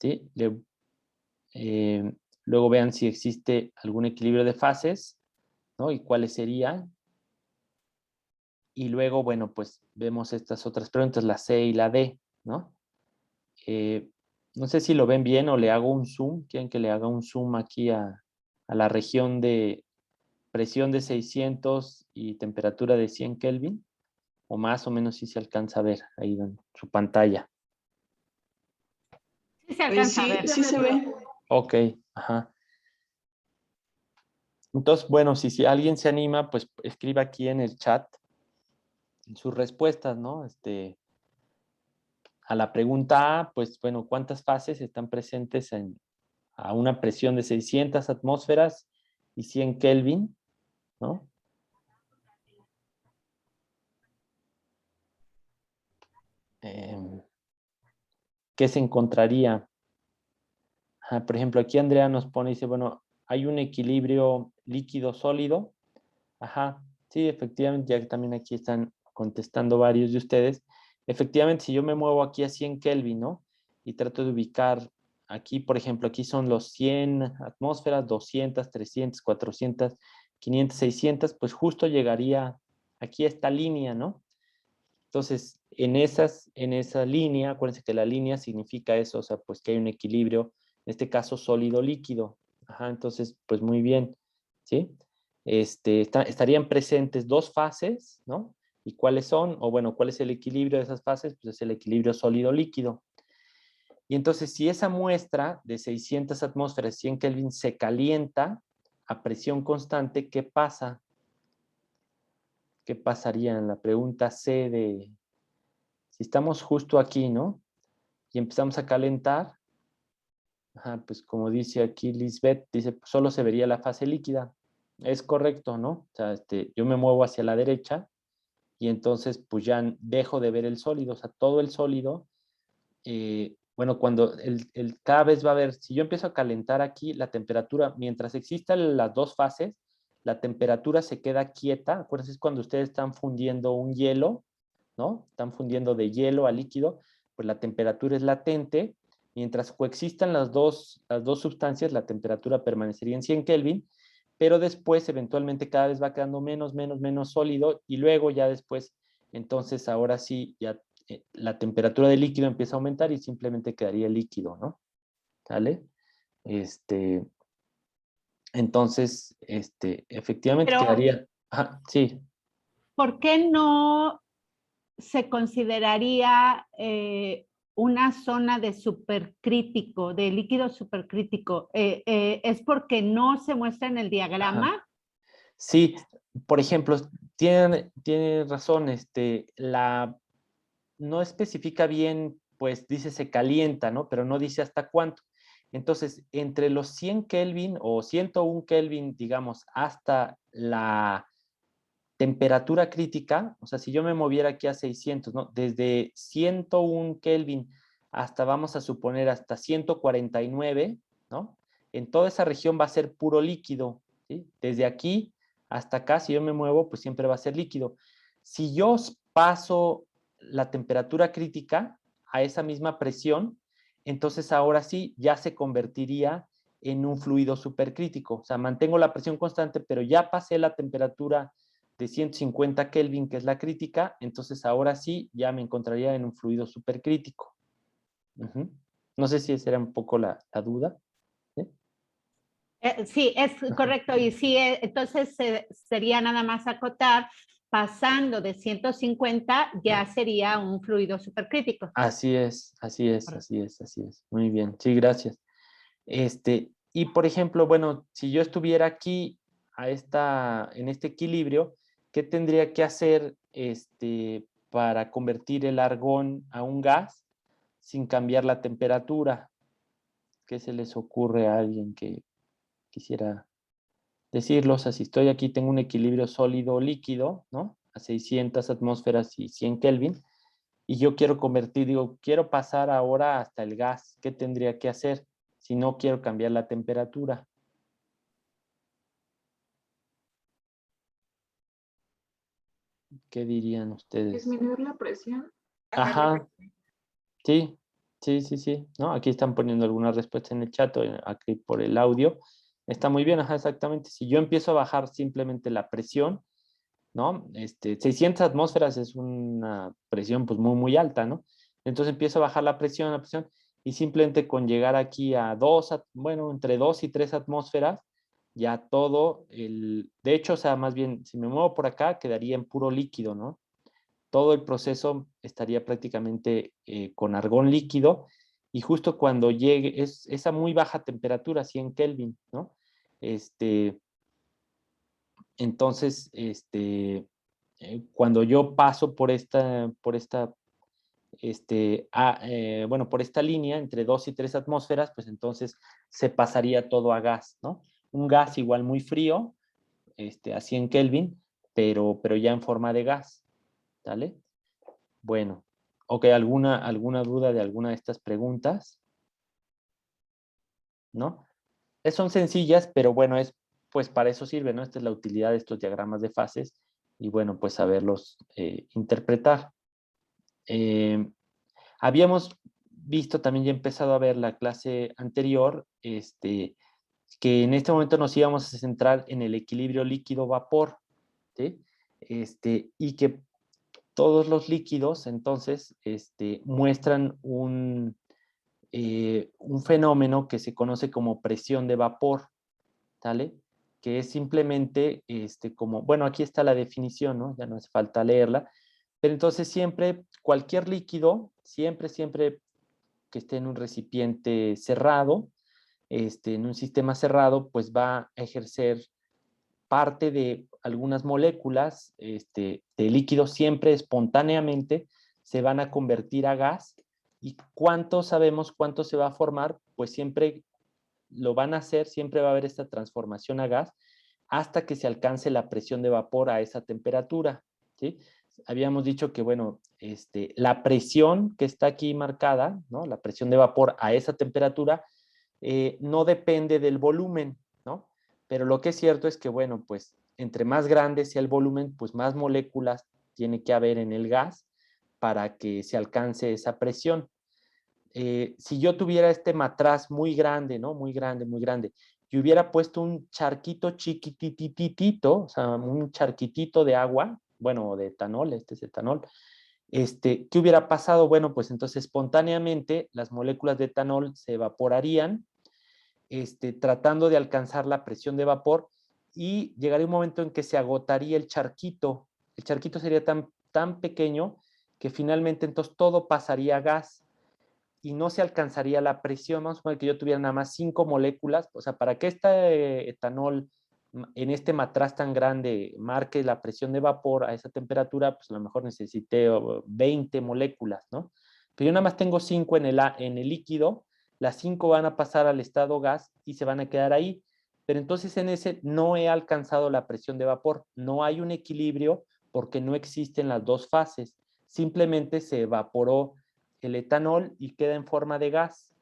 ¿sí? Luego vean si existe algún equilibrio de fases, ¿no? Y cuáles serían. Y luego, bueno, pues vemos estas otras preguntas, la C y la D, ¿no? No sé si lo ven bien o le hago un zoom. ¿Quieren que le haga un zoom aquí a la región de presión de 600 y temperatura de 100 Kelvin? O más o menos si se alcanza a ver ahí en su pantalla. Sí se alcanza a Sí, ver. sí se ve. Ok, ajá. Entonces, bueno, si alguien se anima, pues escriba aquí en el chat sus respuestas, ¿no? A la pregunta A, pues bueno, ¿cuántas fases están presentes a una presión de 600 atmósferas y 100 Kelvin, ¿no? ¿Qué se encontraría? Ajá, por ejemplo, aquí Andrea nos pone, dice, bueno, hay un equilibrio líquido-sólido. Ajá, sí, efectivamente, ya que también aquí están contestando varios de ustedes. efectivamente, si yo me muevo aquí a 100 Kelvin, ¿no? Y trato de ubicar aquí, por ejemplo, aquí son los 100 atmósferas, 200, 300, 400, 500, 600, pues justo llegaría aquí a esta línea, ¿no? Entonces, en esa línea, acuérdense que la línea significa eso, o sea, pues que hay un equilibrio, en este caso sólido-líquido. Ajá, entonces, pues muy bien, ¿sí? Estarían presentes dos fases, ¿no? ¿Y cuáles son? O bueno, ¿cuál es el equilibrio de esas fases? Pues es el equilibrio sólido-líquido. Y entonces, si esa muestra de 600 atmósferas, 100 Kelvin, se calienta a presión constante, ¿qué pasa? ¿Qué pasaría en la pregunta C de... Si estamos justo aquí, ¿no? Y empezamos a calentar, ajá, pues como dice aquí Lisbeth, dice, pues solo se vería la fase líquida. Es correcto, ¿no? O sea, yo me muevo hacia la derecha y entonces pues ya dejo de ver el sólido, o sea, todo el sólido, bueno, cuando cada vez va a haber, si yo empiezo a calentar aquí, la temperatura, mientras existan las dos fases, la temperatura se queda quieta. Acuérdense, es cuando ustedes están fundiendo un hielo, ¿no? Están fundiendo de hielo a líquido, pues la temperatura es latente. Mientras coexistan las dos sustancias, la temperatura permanecería en 100 Kelvin, pero después eventualmente cada vez va quedando menos sólido y luego ya después, entonces ahora sí, ya la temperatura del líquido empieza a aumentar y simplemente quedaría líquido, ¿no? ¿Sale? Entonces, efectivamente Pero, quedaría, ajá, sí. ¿por qué no se consideraría una zona de supercrítico, de líquido supercrítico? ¿Es porque no se muestra en el diagrama? Ajá. Sí, por ejemplo, tiene razón, no especifica bien, pues dice se calienta, ¿no? Pero no dice hasta cuánto. Entonces, entre los 100 Kelvin o 101 Kelvin, digamos, hasta la temperatura crítica, o sea, si yo me moviera aquí a 600, ¿no? Desde 101 Kelvin hasta, vamos a suponer, hasta 149, ¿no? En toda esa región va a ser puro líquido, ¿sí? Desde aquí hasta acá, si yo me muevo, pues siempre va a ser líquido. Si yo paso la temperatura crítica a esa misma presión, entonces ahora sí ya se convertiría en un fluido supercrítico. O sea, mantengo la presión constante, pero ya pasé la temperatura de 150 Kelvin, que es la crítica, entonces ahora sí ya me encontraría en un fluido supercrítico. No sé si esa era un poco la duda. Sí, es correcto. Y sí, entonces sería nada más acotar, pasando de 150 ya sería un fluido supercrítico. Así es. Muy bien, sí, gracias. Y por ejemplo, bueno, si yo estuviera aquí en este equilibrio, ¿qué tendría que hacer para convertir el argón a un gas sin cambiar la temperatura? ¿Qué se les ocurre a alguien que quisiera decirlo? O sea, si estoy aquí, tengo un equilibrio sólido-líquido, ¿no? A 600 atmósferas y 100 Kelvin, y yo quiero convertir, digo, quiero pasar ahora hasta el gas. ¿Qué tendría que hacer si no quiero cambiar la temperatura? ¿Qué dirían ustedes? Disminuir la presión. Ajá, sí, sí. ¿No? Aquí están poniendo algunas respuestas en el chat, aquí por el audio. Está muy bien, ajá, exactamente. Si yo empiezo a bajar simplemente la presión, ¿no? 600 atmósferas es una presión pues muy alta, ¿no? Entonces empiezo a bajar la presión, y simplemente con llegar aquí a bueno, entre 2 y 3 atmósferas, ya de hecho, o sea, más bien, si me muevo por acá, quedaría en puro líquido, ¿no? Todo el proceso estaría prácticamente con argón líquido, y justo cuando llegue, es esa muy baja temperatura, 100 Kelvin, ¿no? Entonces, cuando yo paso por por esta línea entre 2 y 3 atmósferas, pues entonces se pasaría todo a gas, ¿no? Un gas igual muy frío, a 100 Kelvin, pero ya en forma de gas, ¿vale? Bueno, ok, ¿alguna duda de alguna de estas preguntas? ¿No? Son sencillas, pero bueno, pues para eso sirve, ¿no? Esta es la utilidad de estos diagramas de fases y bueno, pues saberlos interpretar. habíamos visto también, ya empezado a ver la clase anterior, que en este momento nos íbamos a centrar en el equilibrio líquido-vapor, ¿sí? Y que todos los líquidos, entonces, muestran un fenómeno que se conoce como presión de vapor, ¿sale? Que es simplemente, como, bueno, aquí está la definición, ¿no? Ya no hace falta leerla, pero entonces siempre, cualquier líquido, siempre que esté en un recipiente cerrado, en un sistema cerrado, pues va a ejercer parte de algunas moléculas de líquido, siempre espontáneamente se van a convertir a gas. ¿Y cuánto sabemos cuánto se va a formar? Pues siempre lo van a hacer, siempre va a haber esta transformación a gas hasta que se alcance la presión de vapor a esa temperatura, ¿sí? Habíamos dicho que, bueno, la presión que está aquí marcada, ¿no? La presión de vapor a esa temperatura no depende del volumen, ¿no? Pero lo que es cierto es que, bueno, pues entre más grande sea el volumen, pues más moléculas tiene que haber en el gas para que se alcance esa presión. Si yo tuviera este matraz muy grande, ¿no? Muy grande, y hubiera puesto un charquito chiquitititito, o sea, un charquitito de agua, bueno, de etanol, este es etanol, ¿qué hubiera pasado? Bueno, pues entonces espontáneamente las moléculas de etanol se evaporarían, tratando de alcanzar la presión de vapor, y llegaría un momento en que se agotaría el charquito. El charquito sería tan pequeño que finalmente entonces todo pasaría a gas y no se alcanzaría la presión. Vamos a suponer que yo tuviera nada más 5 moléculas, o sea, para que este etanol en este matraz tan grande marque la presión de vapor a esa temperatura, pues a lo mejor necesité 20 moléculas, ¿no? Pero yo nada más tengo 5 en el líquido, las 5 van a pasar al estado gas y se van a quedar ahí. Pero entonces en ese no he alcanzado la presión de vapor, no hay un equilibrio porque no existen las dos fases, simplemente se evaporó el etanol y queda en forma de gas,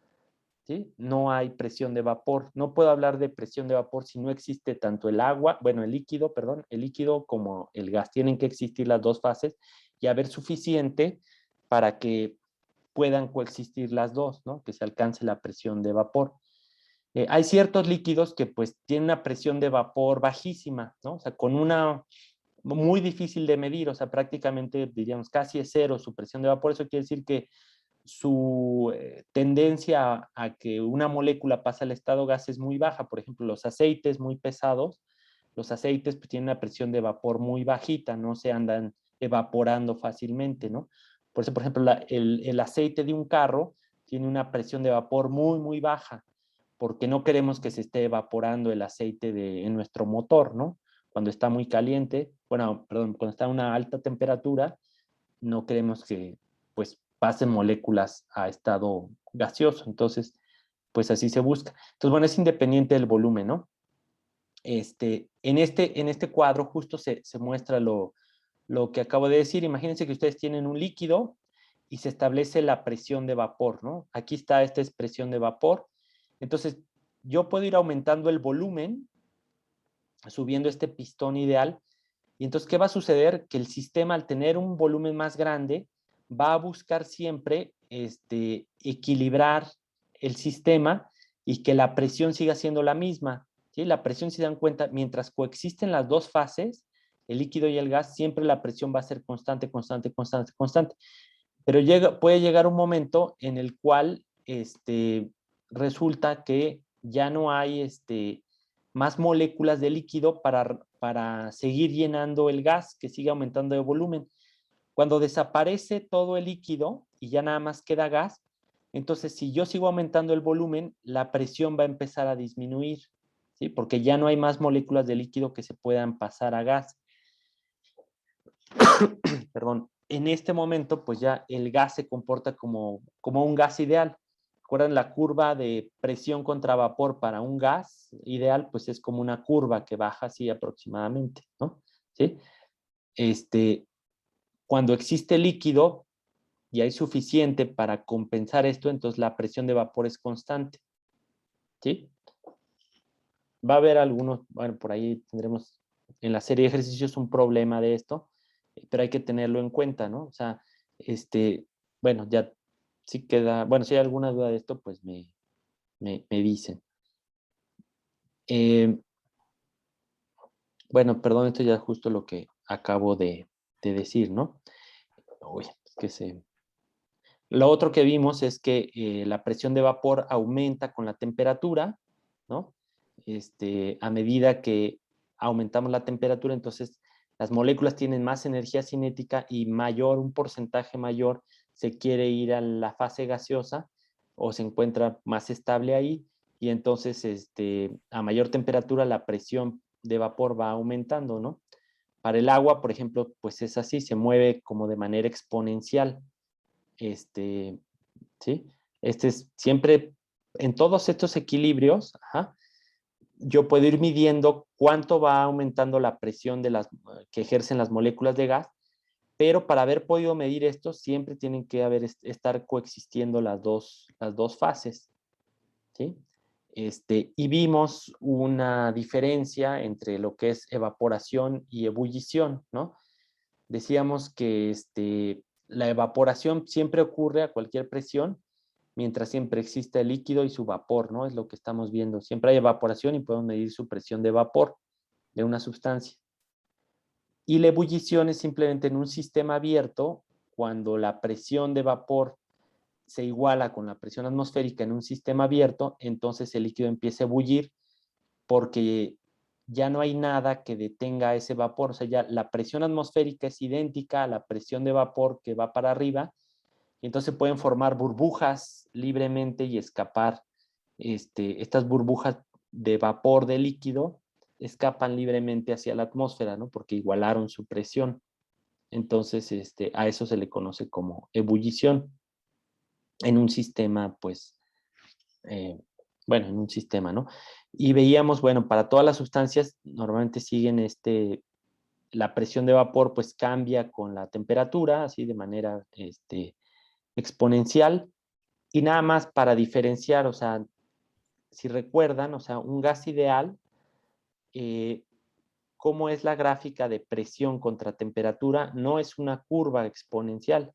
¿sí? No hay presión de vapor. No puedo hablar de presión de vapor si no existe tanto el agua, bueno, el líquido como el gas. Tienen que existir las dos fases y haber suficiente para que puedan coexistir las dos, ¿no? Que se alcance la presión de vapor. Hay ciertos líquidos que pues tienen una presión de vapor bajísima, ¿no? O sea, con una muy difícil de medir, o sea, prácticamente diríamos casi es cero su presión de vapor. Eso quiere decir que su tendencia a que una molécula pase al estado gas es muy baja. Por ejemplo, los aceites muy pesados, los aceites pues, tienen una presión de vapor muy bajita, no se andan evaporando fácilmente, ¿no? Por eso, por ejemplo, el aceite de un carro tiene una presión de vapor muy baja, porque no queremos que se esté evaporando el aceite en nuestro motor, ¿no? Cuando está muy caliente, bueno, perdón, cuando está a una alta temperatura, no queremos que pues pasen moléculas a estado gaseoso. Entonces, pues así se busca. Entonces, bueno, es independiente del volumen, ¿no? En este cuadro justo se muestra lo que acabo de decir. Imagínense que ustedes tienen un líquido y se establece la presión de vapor, ¿no? Aquí está esta expresión de vapor. Entonces, yo puedo ir aumentando el volumen, subiendo este pistón ideal. Y entonces, ¿qué va a suceder? Que el sistema, al tener un volumen más grande, va a buscar siempre equilibrar el sistema y que la presión siga siendo la misma, ¿sí? La presión, si se dan cuenta, mientras coexisten las dos fases, el líquido y el gas, siempre la presión va a ser constante. Pero puede llegar un momento en el cual resulta que ya no hay más moléculas de líquido para seguir llenando el gas, que sigue aumentando de volumen. Cuando desaparece todo el líquido y ya nada más queda gas, entonces si yo sigo aumentando el volumen, la presión va a empezar a disminuir, ¿sí? Porque ya no hay más moléculas de líquido que se puedan pasar a gas. Perdón. En este momento, pues ya el gas se comporta como un gas ideal. ¿Recuerdan la curva de presión contra vapor para un gas ideal? Pues es como una curva que baja así aproximadamente, ¿no? ¿Sí? Cuando existe líquido y hay suficiente para compensar esto, entonces la presión de vapor es constante, ¿sí? Va a haber algunos, bueno, por ahí tendremos en la serie de ejercicios un problema de esto, pero hay que tenerlo en cuenta, ¿no? O sea, Bueno, ya sí queda, bueno, si hay alguna duda de esto, pues me dicen. Bueno, perdón, esto ya es justo lo que acabo de decir, ¿no? Uy, es que Lo otro que vimos es que la presión de vapor aumenta con la temperatura, ¿no? A medida que aumentamos la temperatura, entonces las moléculas tienen más energía cinética y un porcentaje mayor se quiere ir a la fase gaseosa o se encuentra más estable ahí, y entonces a mayor temperatura la presión de vapor va aumentando, ¿no? Para el agua, por ejemplo, pues es así, se mueve como de manera exponencial. ¿Sí? Es siempre, en todos estos equilibrios, yo puedo ir midiendo cuánto va aumentando la presión que ejercen las moléculas de gas, pero para haber podido medir esto, siempre tienen que estar coexistiendo las dos fases, ¿sí? Y vimos una diferencia entre lo que es evaporación y ebullición, ¿no? Decíamos que la evaporación siempre ocurre a cualquier presión, mientras siempre exista el líquido y su vapor, ¿no? Es lo que estamos viendo. Siempre hay evaporación y podemos medir su presión de vapor de una sustancia. Y la ebullición es simplemente en un sistema abierto, cuando la presión de vapor se iguala con la presión atmosférica en un sistema abierto, entonces el líquido empieza a ebullir porque ya no hay nada que detenga ese vapor. O sea, ya la presión atmosférica es idéntica a la presión de vapor que va para arriba, y entonces pueden formar burbujas libremente y escapar. Estas burbujas de vapor de líquido escapan libremente hacia la atmósfera, ¿no? Porque igualaron su presión. Entonces, a eso se le conoce como ebullición en un sistema, pues, bueno, en un sistema, ¿no? Y veíamos, bueno, para todas las sustancias normalmente siguen la presión de vapor pues cambia con la temperatura, así de manera exponencial, y nada más para diferenciar, o sea, si recuerdan, o sea, un gas ideal, ¿cómo es la gráfica de presión contra temperatura? No es una curva exponencial,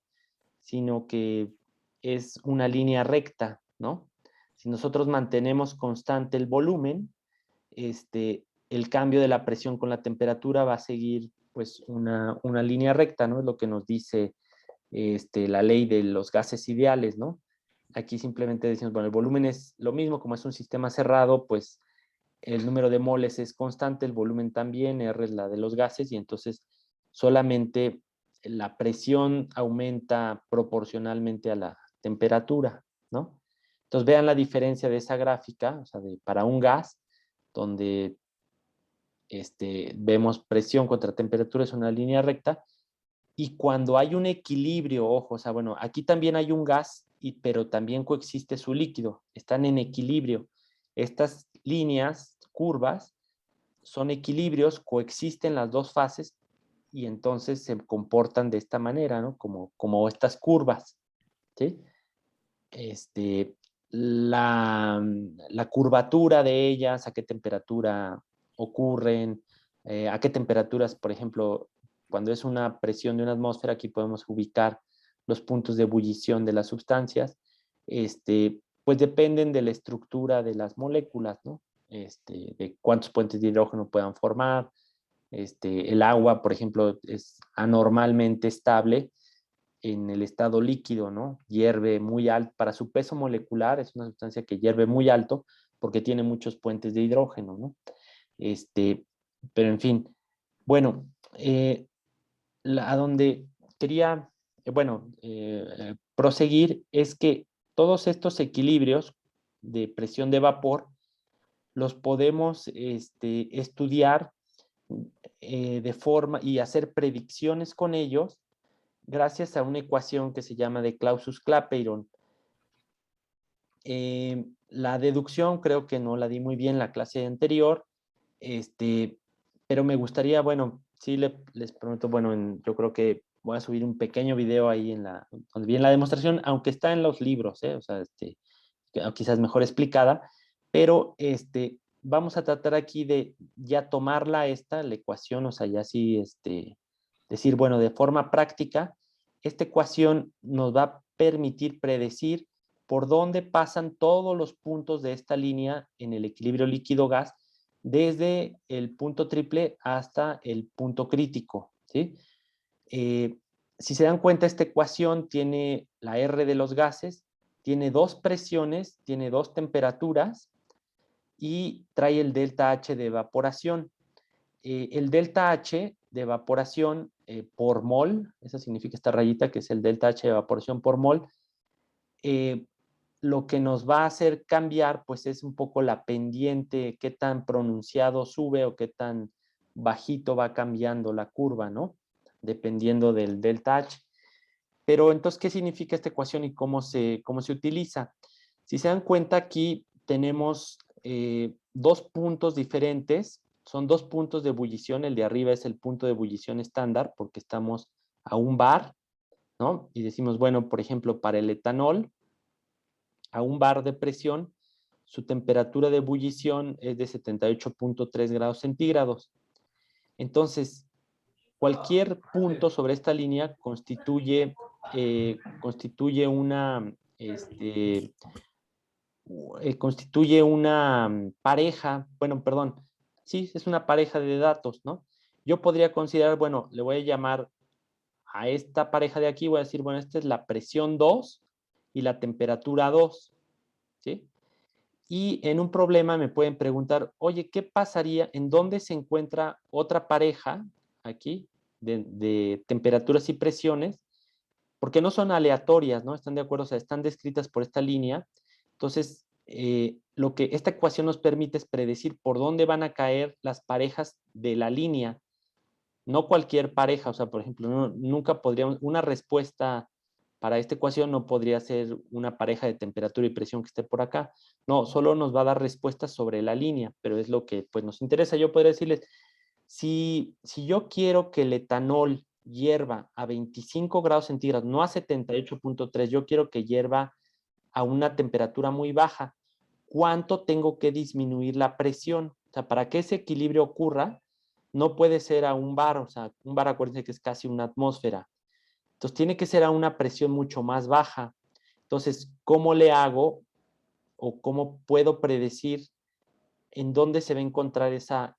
sino que es una línea recta, ¿no? Si nosotros mantenemos constante el volumen, el cambio de la presión con la temperatura va a seguir pues una línea recta, ¿no? Es lo que nos dice la ley de los gases ideales, ¿no? Aquí simplemente decimos, bueno, el volumen es lo mismo, como es un sistema cerrado, pues el número de moles es constante, el volumen también, R es la de los gases, y entonces solamente la presión aumenta proporcionalmente a la temperatura, ¿no? Entonces vean la diferencia de esa gráfica, o sea, para un gas, donde vemos presión contra temperatura, es una línea recta, y cuando hay un equilibrio, ojo, o sea, bueno, aquí también hay un gas, pero también coexiste su líquido, están en equilibrio. Estas líneas, curvas, son equilibrios, coexisten las dos fases, y entonces se comportan de esta manera, ¿no? Como estas curvas, ¿sí? La curvatura de ellas, a qué temperatura ocurren, a qué temperaturas, por ejemplo, cuando es una presión de una atmósfera, aquí podemos ubicar los puntos de ebullición de las sustancias, pues dependen de la estructura de las moléculas, ¿no? De cuántos puentes de hidrógeno puedan formar. El agua, por ejemplo, es anormalmente estable en el estado líquido, ¿no? Hierve muy alto, para su peso molecular es una sustancia que hierve muy alto porque tiene muchos puentes de hidrógeno, ¿no? Pero en fin, bueno, a donde quería, proseguir es que todos estos equilibrios de presión de vapor los podemos estudiar de forma y hacer predicciones con ellos gracias a una ecuación que se llama de Clausius-Clapeyron. La deducción creo que no la di muy bien en la clase anterior, pero me gustaría, bueno, sí les prometo, bueno, yo creo que voy a subir un pequeño video ahí donde viene la demostración, aunque está en los libros, o sea, quizás mejor explicada, pero vamos a tratar aquí de ya tomarla la ecuación, o sea, ya sí, decir, bueno, de forma práctica, esta ecuación nos va a permitir predecir por dónde pasan todos los puntos de esta línea en el equilibrio líquido-gas, desde el punto triple hasta el punto crítico, ¿sí? Si se dan cuenta, esta ecuación tiene la R de los gases, tiene dos presiones, tiene dos temperaturas y trae el delta H de evaporación. El delta H de evaporación por mol, esa significa esta rayita que es el delta H de evaporación por mol, lo que nos va a hacer cambiar pues es un poco la pendiente, qué tan pronunciado sube o qué tan bajito va cambiando la curva, ¿no? Dependiendo del delta H. Pero entonces, ¿qué significa esta ecuación y cómo se utiliza? Si se dan cuenta, aquí tenemos dos puntos diferentes, son dos puntos de ebullición. El de arriba es el punto de ebullición estándar porque estamos a 1 bar, ¿no? Y decimos, bueno, por ejemplo, para el etanol, a 1 bar de presión, su temperatura de ebullición es de 78.3 grados centígrados. Entonces, cualquier punto sobre esta línea constituye una pareja, bueno, perdón, sí, es una pareja de datos, ¿no? Yo podría considerar, bueno, le voy a llamar a esta pareja de aquí, voy a decir, bueno, esta es la presión 2 y la temperatura 2, ¿sí? Y en un problema me pueden preguntar, oye, ¿qué pasaría? ¿En dónde se encuentra otra pareja aquí de temperaturas y presiones? Porque no son aleatorias, ¿no? Están de acuerdo, o sea, están descritas por esta línea. Entonces, lo que esta ecuación nos permite es predecir por dónde van a caer las parejas de la línea. No cualquier pareja, o sea, por ejemplo, nunca podríamos, una respuesta para esta ecuación no podría ser una pareja de temperatura y presión que esté por acá. No, solo nos va a dar respuestas sobre la línea, pero es lo que pues, nos interesa. Yo podría decirles, si yo quiero que el etanol hierva a 25 grados centígrados, no a 78.3, yo quiero que hierva a una temperatura muy baja, ¿cuánto tengo que disminuir la presión? O sea, para que ese equilibrio ocurra, no puede ser a 1 bar, o sea, 1 bar, acuérdense que es casi una atmósfera. Entonces, tiene que ser a una presión mucho más baja. Entonces, ¿cómo le hago o cómo puedo predecir en dónde se va a encontrar esa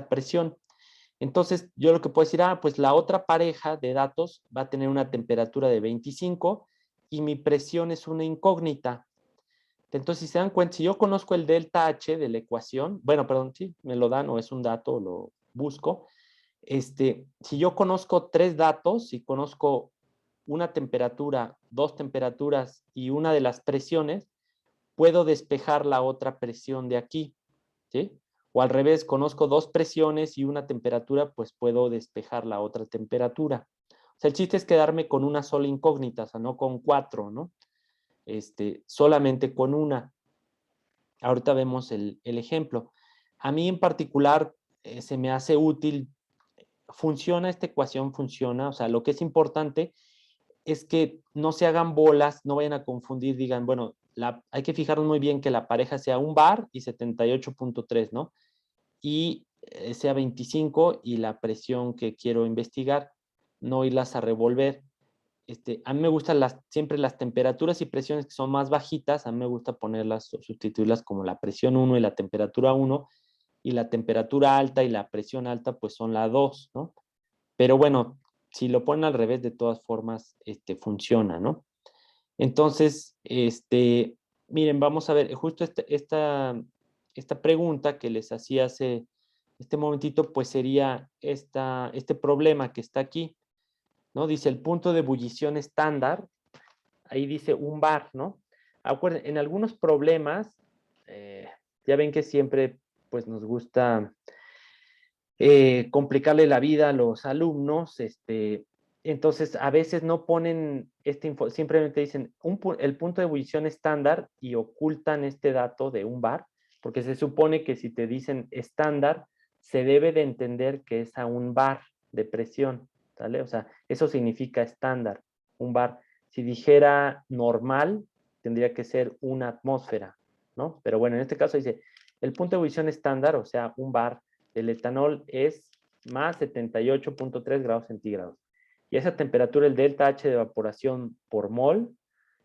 presión? Entonces, yo lo que puedo decir, pues la otra pareja de datos va a tener una temperatura de 25 y mi presión es una incógnita. Entonces, si se dan cuenta, si yo conozco el delta H de la ecuación, bueno, perdón, sí, me lo dan o es un dato, lo busco. Si yo conozco 3 datos, si conozco una temperatura, 2 temperaturas y una de las presiones, puedo despejar la otra presión de aquí, ¿sí? O al revés, conozco 2 presiones y una temperatura, pues puedo despejar la otra temperatura. O sea, el chiste es quedarme con una sola incógnita, o sea, no con 4, ¿no? Solamente con una. Ahorita vemos el ejemplo. A mí en particular se me hace útil, funciona esta ecuación, funciona, o sea, lo que es importante es que no se hagan bolas, no vayan a confundir, digan, bueno, hay que fijarnos muy bien que la pareja sea 1 bar y 78.3, ¿no? Y sea 25 y la presión que quiero investigar, no irlas a revolver. A mí me gustan siempre las temperaturas y presiones que son más bajitas, a mí me gusta ponerlas o sustituirlas como la presión 1 y la temperatura 1, y la temperatura alta y la presión alta pues son la 2, ¿no? Pero bueno, si lo ponen al revés, de todas formas, funciona, ¿no? Entonces, miren, vamos a ver, justo esta pregunta que les hacía hace este momentito, pues sería este problema que está aquí, ¿no? Dice el punto de ebullición estándar, ahí dice 1 bar, ¿no? Acuérdense, en algunos problemas, ya ven que siempre, pues nos gusta complicarle la vida a los alumnos, entonces a veces no ponen simplemente dicen el punto de ebullición estándar y ocultan este dato de 1 bar, porque se supone que si te dicen estándar, se debe de entender que es a 1 bar de presión, ¿sale? O sea, eso significa estándar, 1 bar. Si dijera normal, tendría que ser 1 atmósfera, ¿no? Pero bueno, en este caso dice, el punto de ebullición estándar, o sea, 1 bar, el etanol es más 78.3 grados centígrados. Y esa temperatura, el delta H de evaporación por mol,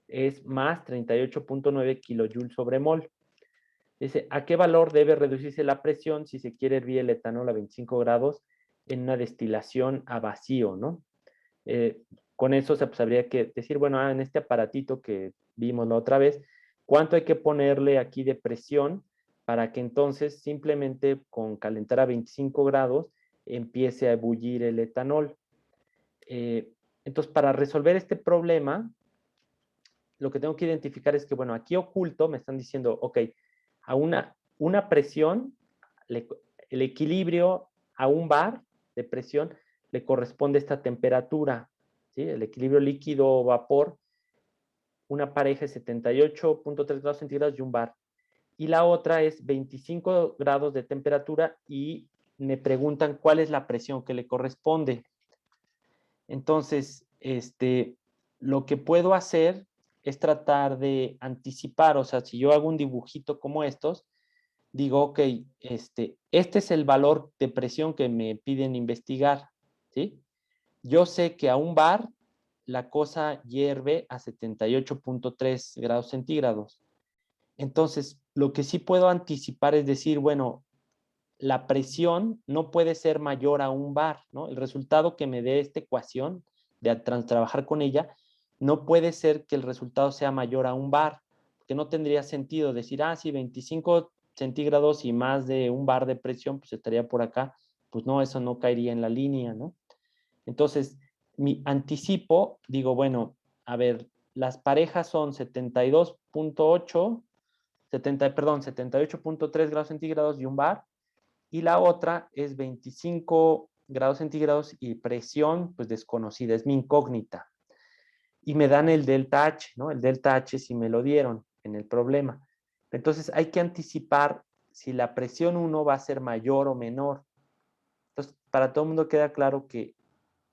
es más 38.9 kilojoules sobre mol. Dice, ¿a qué valor debe reducirse la presión si se quiere hervir el etanol a 25 grados en una destilación a vacío, ¿no? Con eso pues, habría que decir, bueno, en este aparatito que vimos la otra vez, ¿cuánto hay que ponerle aquí de presión para que entonces simplemente con calentar a 25 grados empiece a ebullir el etanol? Entonces, para resolver este problema, lo que tengo que identificar es que, bueno, aquí oculto me están diciendo, ok, a una presión, el equilibrio a un bar de presión le corresponde esta temperatura, ¿sí? El equilibrio líquido-vapor, una pareja es 78.3 grados centígrados y un bar. Y la otra es 25 grados de temperatura y me preguntan cuál es la presión que le corresponde. Entonces, lo que puedo hacer es tratar de anticipar, o sea, si yo hago un dibujito como estos, digo, ok, este es el valor de presión que me piden investigar, ¿sí? Yo sé que a un bar la cosa hierve a 78.3 grados centígrados. Entonces, lo que sí puedo anticipar es decir, bueno, la presión no puede ser mayor a un bar, ¿no? El resultado que me dé esta ecuación, de trabajar con ella, no puede ser que el resultado sea mayor a un bar, porque no tendría sentido decir, ah, sí, 25 centígrados y más de un bar de presión, pues estaría por acá. Pues no, eso no caería en la línea, ¿no? Entonces, mi anticipo, digo, bueno, a ver, las parejas son 72.8, 78.3 grados centígrados y un bar, y la otra es 25 grados centígrados y presión, pues desconocida, es mi incógnita. Y me dan el delta H, ¿no? El delta H sí me lo dieron en el problema. Entonces hay que anticipar si la presión 1 va a ser mayor o menor. Entonces, para todo el mundo queda claro que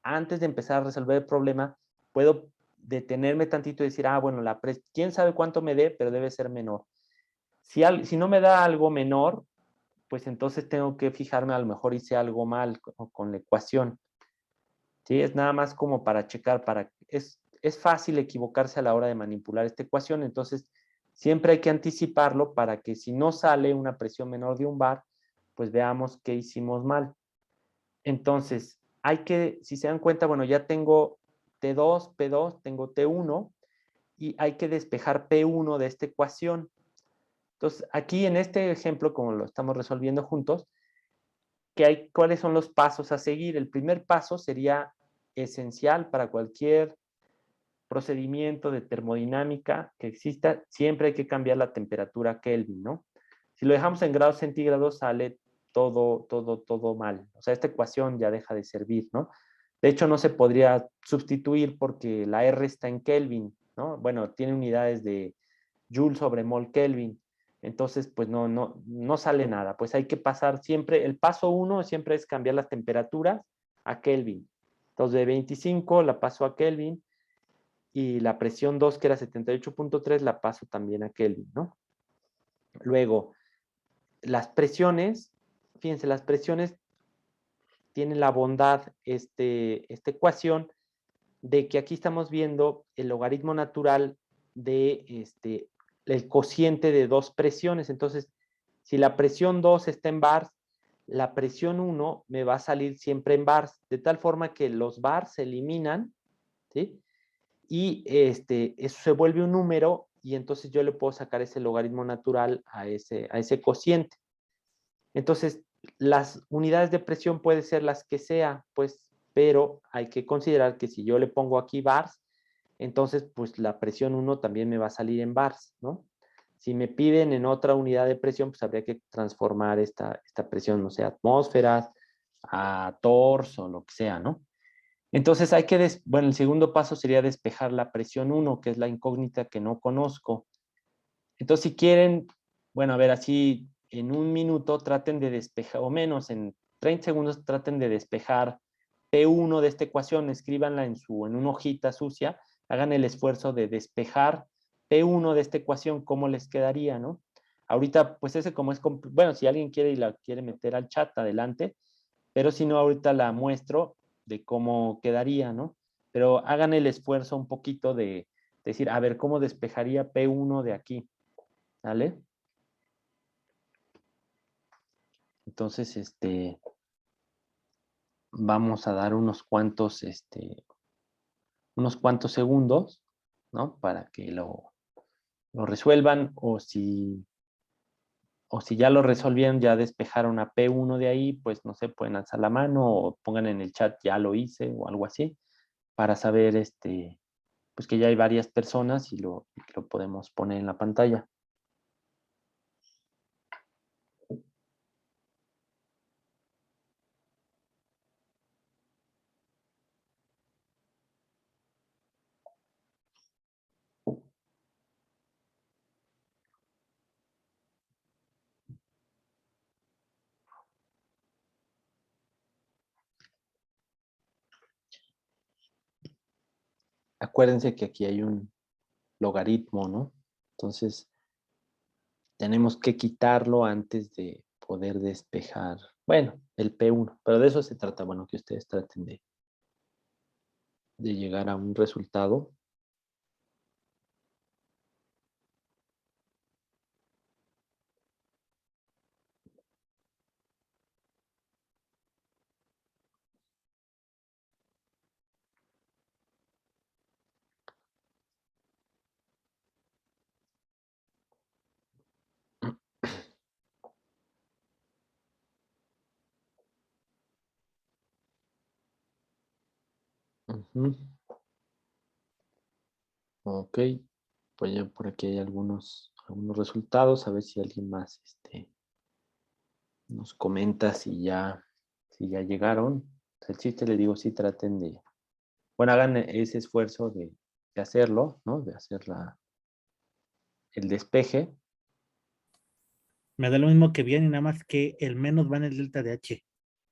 antes de empezar a resolver el problema, puedo detenerme tantito y decir, ah, bueno, quién sabe cuánto me dé, pero debe ser menor. Si no me da algo menor, pues entonces tengo que fijarme, a lo mejor hice algo mal con la ecuación. ¿Sí? Es nada más como para checar, es fácil equivocarse a la hora de manipular esta ecuación, entonces siempre hay que anticiparlo para que si no sale una presión menor de un bar, pues veamos qué hicimos mal. Entonces, si se dan cuenta, bueno, ya tengo T2, P2, tengo T1 y hay que despejar P1 de esta ecuación. Entonces, aquí en este ejemplo, como lo estamos resolviendo juntos, ¿cuáles son los pasos a seguir? El primer paso sería esencial para cualquier procedimiento de termodinámica que exista, siempre hay que cambiar la temperatura Kelvin, ¿no? Si lo dejamos en grados centígrados, sale todo mal. O sea, esta ecuación ya deja de servir, ¿no? De hecho, no se podría sustituir porque la R está en Kelvin, ¿no? Bueno, tiene unidades de Joule sobre mol Kelvin. Entonces, pues no sale nada. Pues hay que pasar siempre, el paso 1 siempre es cambiar las temperaturas a Kelvin. Entonces, de 25 la paso a Kelvin y la presión 2, que era 78.3, la paso también a Kelvin, ¿no? Luego, las presiones, fíjense, las presiones tienen la bondad, esta ecuación, de que aquí estamos viendo el logaritmo natural de el cociente de dos presiones. Entonces, si la presión 2 está en bars, la presión 1 me va a salir siempre en bars, de tal forma que los bars se eliminan, ¿sí? Y eso se vuelve un número y entonces yo le puedo sacar ese logaritmo natural a ese cociente. Entonces, las unidades de presión pueden ser las que sea, pues, pero hay que considerar que si yo le pongo aquí bars, entonces, pues la presión 1 también me va a salir en bars, ¿no? Si me piden en otra unidad de presión, pues habría que transformar esta presión, no sé, atmósferas, a torres o lo que sea, ¿no? Entonces bueno, el segundo paso sería despejar la presión 1, que es la incógnita que no conozco. Entonces, si quieren, bueno, a ver, así en un minuto traten de despejar, o menos en 30 segundos traten de despejar P1 de esta ecuación, escríbanla en una hojita sucia, hagan el esfuerzo de despejar P1 de esta ecuación, ¿cómo les quedaría, no? Ahorita, pues ese como es, bueno, si alguien quiere y la quiere meter al chat, adelante, pero si no, ahorita la muestro de cómo quedaría, ¿no? pero hagan el esfuerzo un poquito de decir, a ver, ¿cómo despejaría P1 de aquí? ¿Vale? Entonces, vamos a dar unos cuantos segundos, ¿no? Para que lo resuelvan, o si ya lo resolvieron, ya despejaron a P1 de ahí, pues no sé, pueden alzar la mano o pongan en el chat ya lo hice o algo así, para saber pues que ya hay varias personas y lo podemos poner en la pantalla. Acuérdense que aquí hay un logaritmo, ¿no? Entonces, tenemos que quitarlo antes de poder despejar, bueno, el P1, pero de eso se trata, bueno, que ustedes traten de llegar a un resultado. Ujú. Ok, pues ya por aquí hay algunos resultados, a ver si alguien más nos comenta si ya llegaron. El chiste, le digo, sí traten de, bueno, hagan ese esfuerzo de hacerlo, ¿no? De hacer el despeje. Me da lo mismo que bien y nada más que el menos va en el delta de H,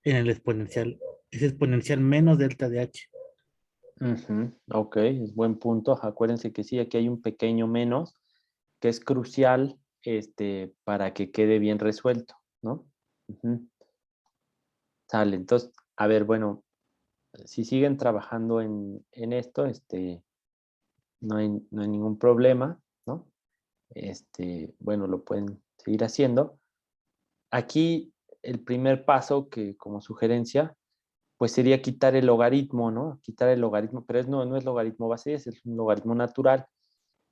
en el exponencial. Es exponencial menos delta de H. Ujú, ok, es buen punto. Acuérdense que sí, aquí hay un pequeño menos que es crucial para que quede bien resuelto, ¿no? Ujú. Sale, entonces, a ver, bueno, si siguen trabajando en esto, no hay ningún problema, ¿no? Bueno, lo pueden seguir haciendo. Aquí el primer paso que como sugerencia, pues sería quitar el logaritmo, ¿no? Quitar el logaritmo, pero no es logaritmo base 10, es un logaritmo natural.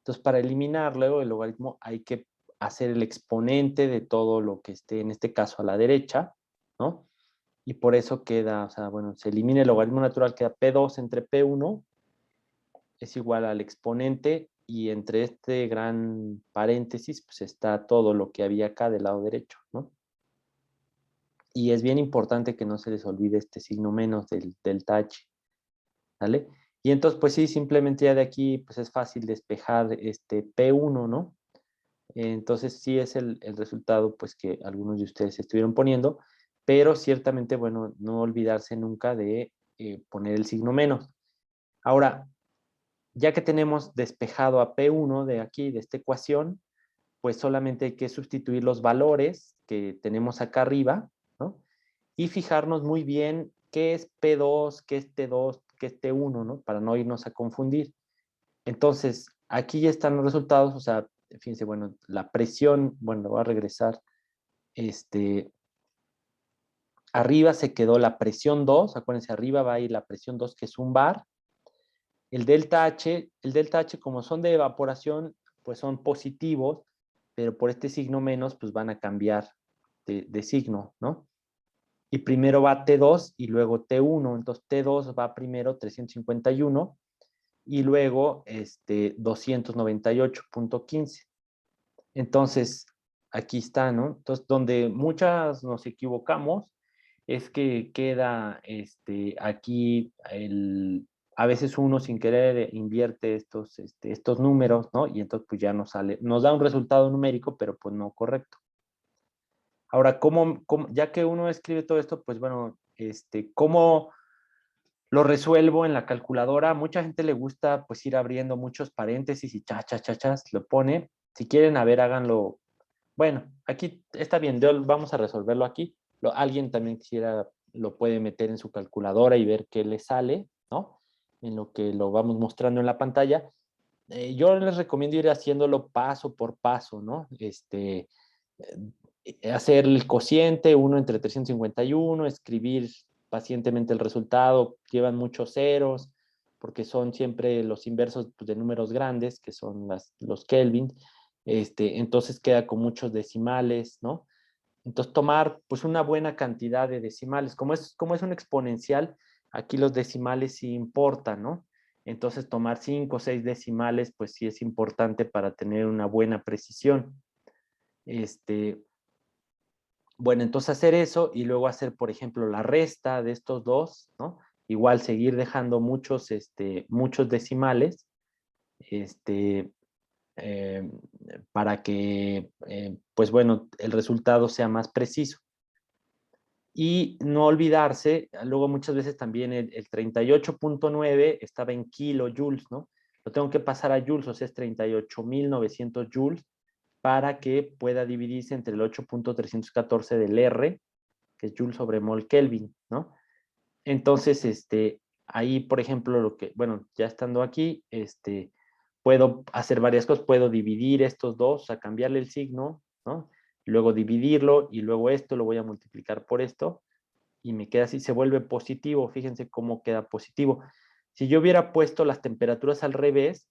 Entonces, para eliminar luego el logaritmo hay que hacer el exponente de todo lo que esté, en este caso, a la derecha, ¿no? Y por eso queda, o sea, bueno, se elimina el logaritmo natural, queda P2 entre P1 es igual al exponente, y entre este gran paréntesis pues está todo lo que había acá del lado derecho, ¿no? Y es bien importante que no se les olvide este signo menos del H, ¿vale? Y entonces pues sí, simplemente ya de aquí pues es fácil despejar este P1, ¿no? Entonces sí es el resultado pues que algunos de ustedes estuvieron poniendo, pero ciertamente, bueno, no olvidarse nunca de poner el signo menos. Ahora, ya que tenemos despejado a P1 de aquí, de esta ecuación, pues solamente hay que sustituir los valores que tenemos acá arriba, ¿no? Y fijarnos muy bien qué es P2, qué es T2, qué es T1, ¿no? Para no irnos a confundir. Entonces, aquí ya están los resultados, o sea, fíjense, bueno, la presión, bueno, va a regresar, arriba se quedó la presión 2, acuérdense, arriba va a ir la presión 2, que es un bar. El delta H como son de evaporación, pues son positivos, pero por este signo menos, pues van a cambiar de signo, ¿no? Y primero va T2 y luego T1, entonces T2 va primero 351 y luego 298.15. Entonces, aquí está, ¿no? Entonces, donde muchas nos equivocamos es que queda aquí a veces uno sin querer invierte estos números, ¿no? Y entonces pues ya nos sale, nos da un resultado numérico, pero pues no correcto. Ahora, ya que uno escribe todo esto, pues bueno, ¿cómo lo resuelvo en la calculadora? Mucha gente le gusta pues ir abriendo muchos paréntesis y chas, lo pone. Si quieren, a ver, háganlo. Bueno, aquí está bien, vamos a resolverlo aquí. Alguien también quisiera, lo puede meter en su calculadora y ver qué le sale, ¿no? en lo que lo vamos mostrando en la pantalla. Yo les recomiendo ir haciéndolo paso por paso, ¿no? Hacer el cociente 1 entre 351, escribir pacientemente el resultado, llevan muchos ceros, porque son siempre los inversos pues, de números grandes, que son los Kelvin, entonces queda con muchos decimales, ¿no? Entonces tomar pues una buena cantidad de decimales, como es un exponencial, aquí los decimales sí importan, ¿no? Entonces tomar 5 o 6 decimales pues sí es importante para tener una buena precisión. Bueno, entonces hacer eso y luego hacer, por ejemplo, la resta de estos dos, ¿no? Igual seguir dejando muchos decimales, para que, pues bueno, el resultado sea más preciso. Y no olvidarse, luego muchas veces también el 38.9 estaba en kilojoules, ¿no? Lo tengo que pasar a joules, o sea, es 38.900 joules para que pueda dividirse entre el 8.314 del R, que es Joule sobre mol Kelvin, ¿no? Entonces, ahí, por ejemplo, bueno, ya estando aquí, puedo hacer varias cosas, puedo dividir estos dos, o sea, cambiarle el signo, ¿no? Luego dividirlo y luego esto lo voy a multiplicar por esto y me queda así, se vuelve positivo, fíjense cómo queda positivo. Si yo hubiera puesto las temperaturas al revés,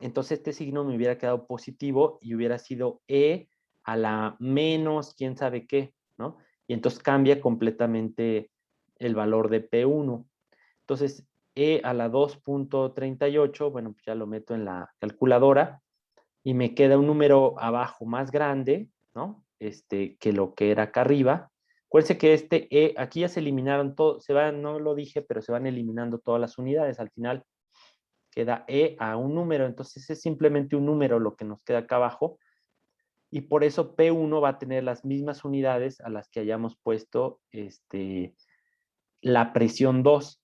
entonces este signo me hubiera quedado positivo y hubiera sido E a la menos quién sabe qué, ¿no? Y entonces cambia completamente el valor de P1. Entonces, E a la 2.38, bueno, pues ya lo meto en la calculadora y me queda un número abajo más grande, ¿no? Que lo que era acá arriba. Acuérdense que E, aquí ya se eliminaron todo, no lo dije, pero se van eliminando todas las unidades. Al final queda E a un número, entonces es simplemente un número lo que nos queda acá abajo, y por eso P1 va a tener las mismas unidades a las que hayamos puesto la presión 2,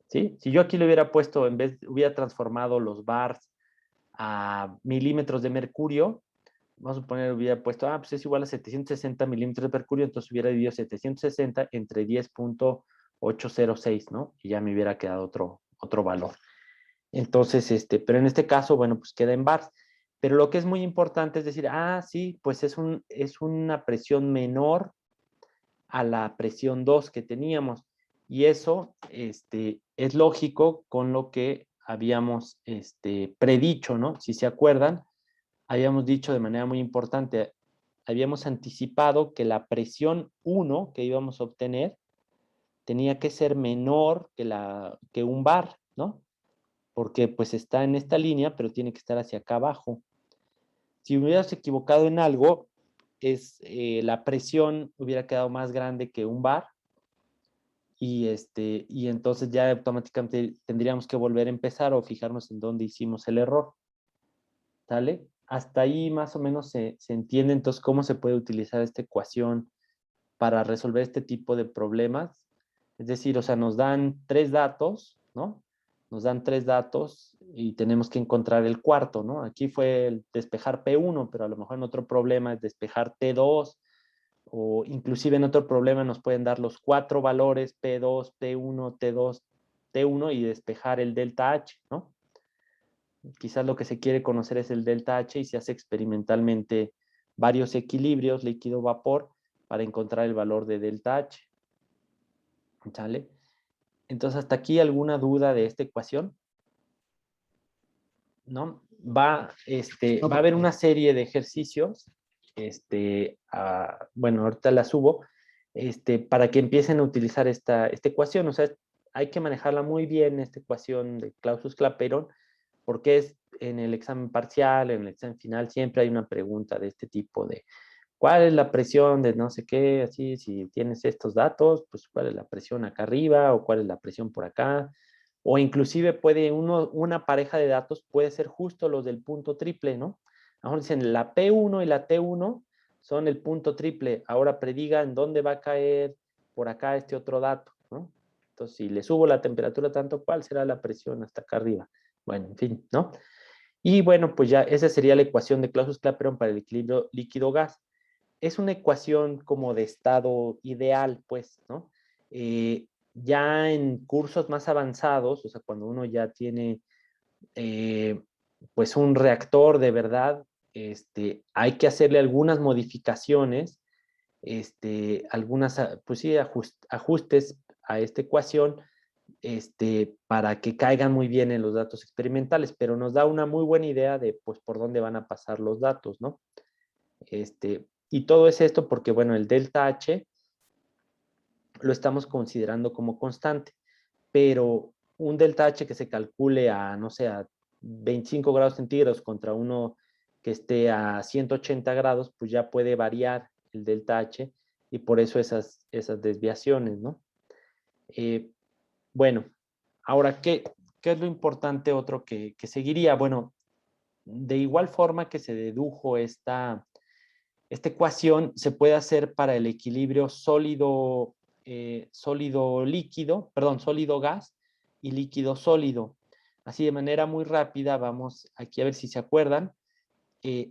¿sí? Si yo aquí le hubiera puesto, hubiera transformado los bars a milímetros de mercurio, vamos a suponer, hubiera puesto, pues es igual a 760 milímetros de mercurio, entonces hubiera dividido 760 entre 10.806, ¿no? Y ya me hubiera quedado otro valor. Entonces, pero en este caso, bueno, pues queda en bars. Pero lo que es muy importante es decir, sí, pues es una presión menor a la presión 2 que teníamos. Y eso es lógico con lo que habíamos predicho, ¿no? Si se acuerdan, habíamos dicho de manera muy importante, habíamos anticipado que la presión 1 que íbamos a obtener tenía que ser menor que un bar, ¿no? Porque pues está en esta línea, pero tiene que estar hacia acá abajo. Si hubieras equivocado en algo, la presión hubiera quedado más grande que un bar, y entonces ya automáticamente tendríamos que volver a empezar o fijarnos en dónde hicimos el error. ¿Sale? Hasta ahí más o menos se entiende entonces cómo se puede utilizar esta ecuación para resolver este tipo de problemas. Es decir, o sea, nos dan 3 datos, ¿no? Nos dan 3 datos y tenemos que encontrar el cuarto, ¿no? Aquí fue el despejar P1, pero a lo mejor en otro problema es despejar T2, o inclusive en otro problema nos pueden dar los 4 valores P2, P1, T2, T1 y despejar el delta H, ¿no? Quizás lo que se quiere conocer es el delta H y se hace experimentalmente varios equilibrios líquido-vapor para encontrar el valor de delta H. ¿Sale? Entonces, ¿hasta aquí alguna duda de esta ecuación? ¿No? Va a haber una serie de ejercicios, bueno, ahorita la subo, para que empiecen a utilizar esta ecuación. O sea, hay que manejarla muy bien, esta ecuación de Clausius-Clapeyron, porque es en el examen parcial, en el examen final, siempre hay una pregunta de este tipo de ¿cuál es la presión de no sé qué? Así, si tienes estos datos, pues ¿cuál es la presión acá arriba o cuál es la presión por acá? O inclusive una pareja de datos puede ser justo los del punto triple, ¿no? Ahora dicen la P1 y la T1 son el punto triple. Ahora predigan dónde va a caer por acá este otro dato, ¿no? Entonces, si le subo la temperatura tanto, ¿cuál será la presión hasta acá arriba? Bueno, en fin, ¿no? Y bueno, pues ya esa sería la ecuación de Clausius-Clapeyron para el equilibrio líquido-gas. Es una ecuación como de estado ideal, pues, ¿no? ya en cursos más avanzados, o sea, cuando uno ya tiene pues un reactor de verdad, hay que hacerle algunas modificaciones, algunas, pues sí, ajustes a esta ecuación, para que caigan muy bien en los datos experimentales, pero nos da una muy buena idea de, pues, por dónde van a pasar los datos, ¿no? Y todo es esto porque, bueno, el delta H lo estamos considerando como constante, pero un delta H que se calcule a, no sé, a 25 grados centígrados contra uno que esté a 180 grados, pues ya puede variar el delta H y por eso esas desviaciones, ¿no? Bueno, ahora, ¿qué es lo importante otro que seguiría? Bueno, de igual forma que se dedujo esta ecuación, se puede hacer para el equilibrio sólido-gas y líquido-sólido. Así de manera muy rápida, vamos aquí a ver si se acuerdan.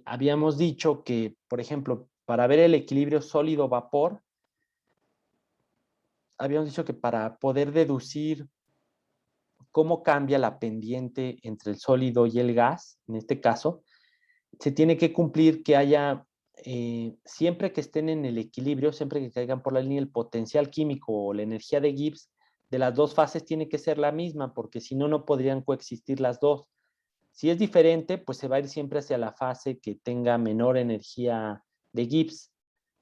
Habíamos dicho que, por ejemplo, para ver el equilibrio sólido-vapor, habíamos dicho que para poder deducir cómo cambia la pendiente entre el sólido y el gas, en este caso, se tiene que cumplir que haya, siempre que estén en el equilibrio, siempre que caigan por la línea, el potencial químico o la energía de Gibbs de las dos fases tiene que ser la misma, porque si no, no podrían coexistir las dos. Si es diferente, pues se va a ir siempre hacia la fase que tenga menor energía de Gibbs,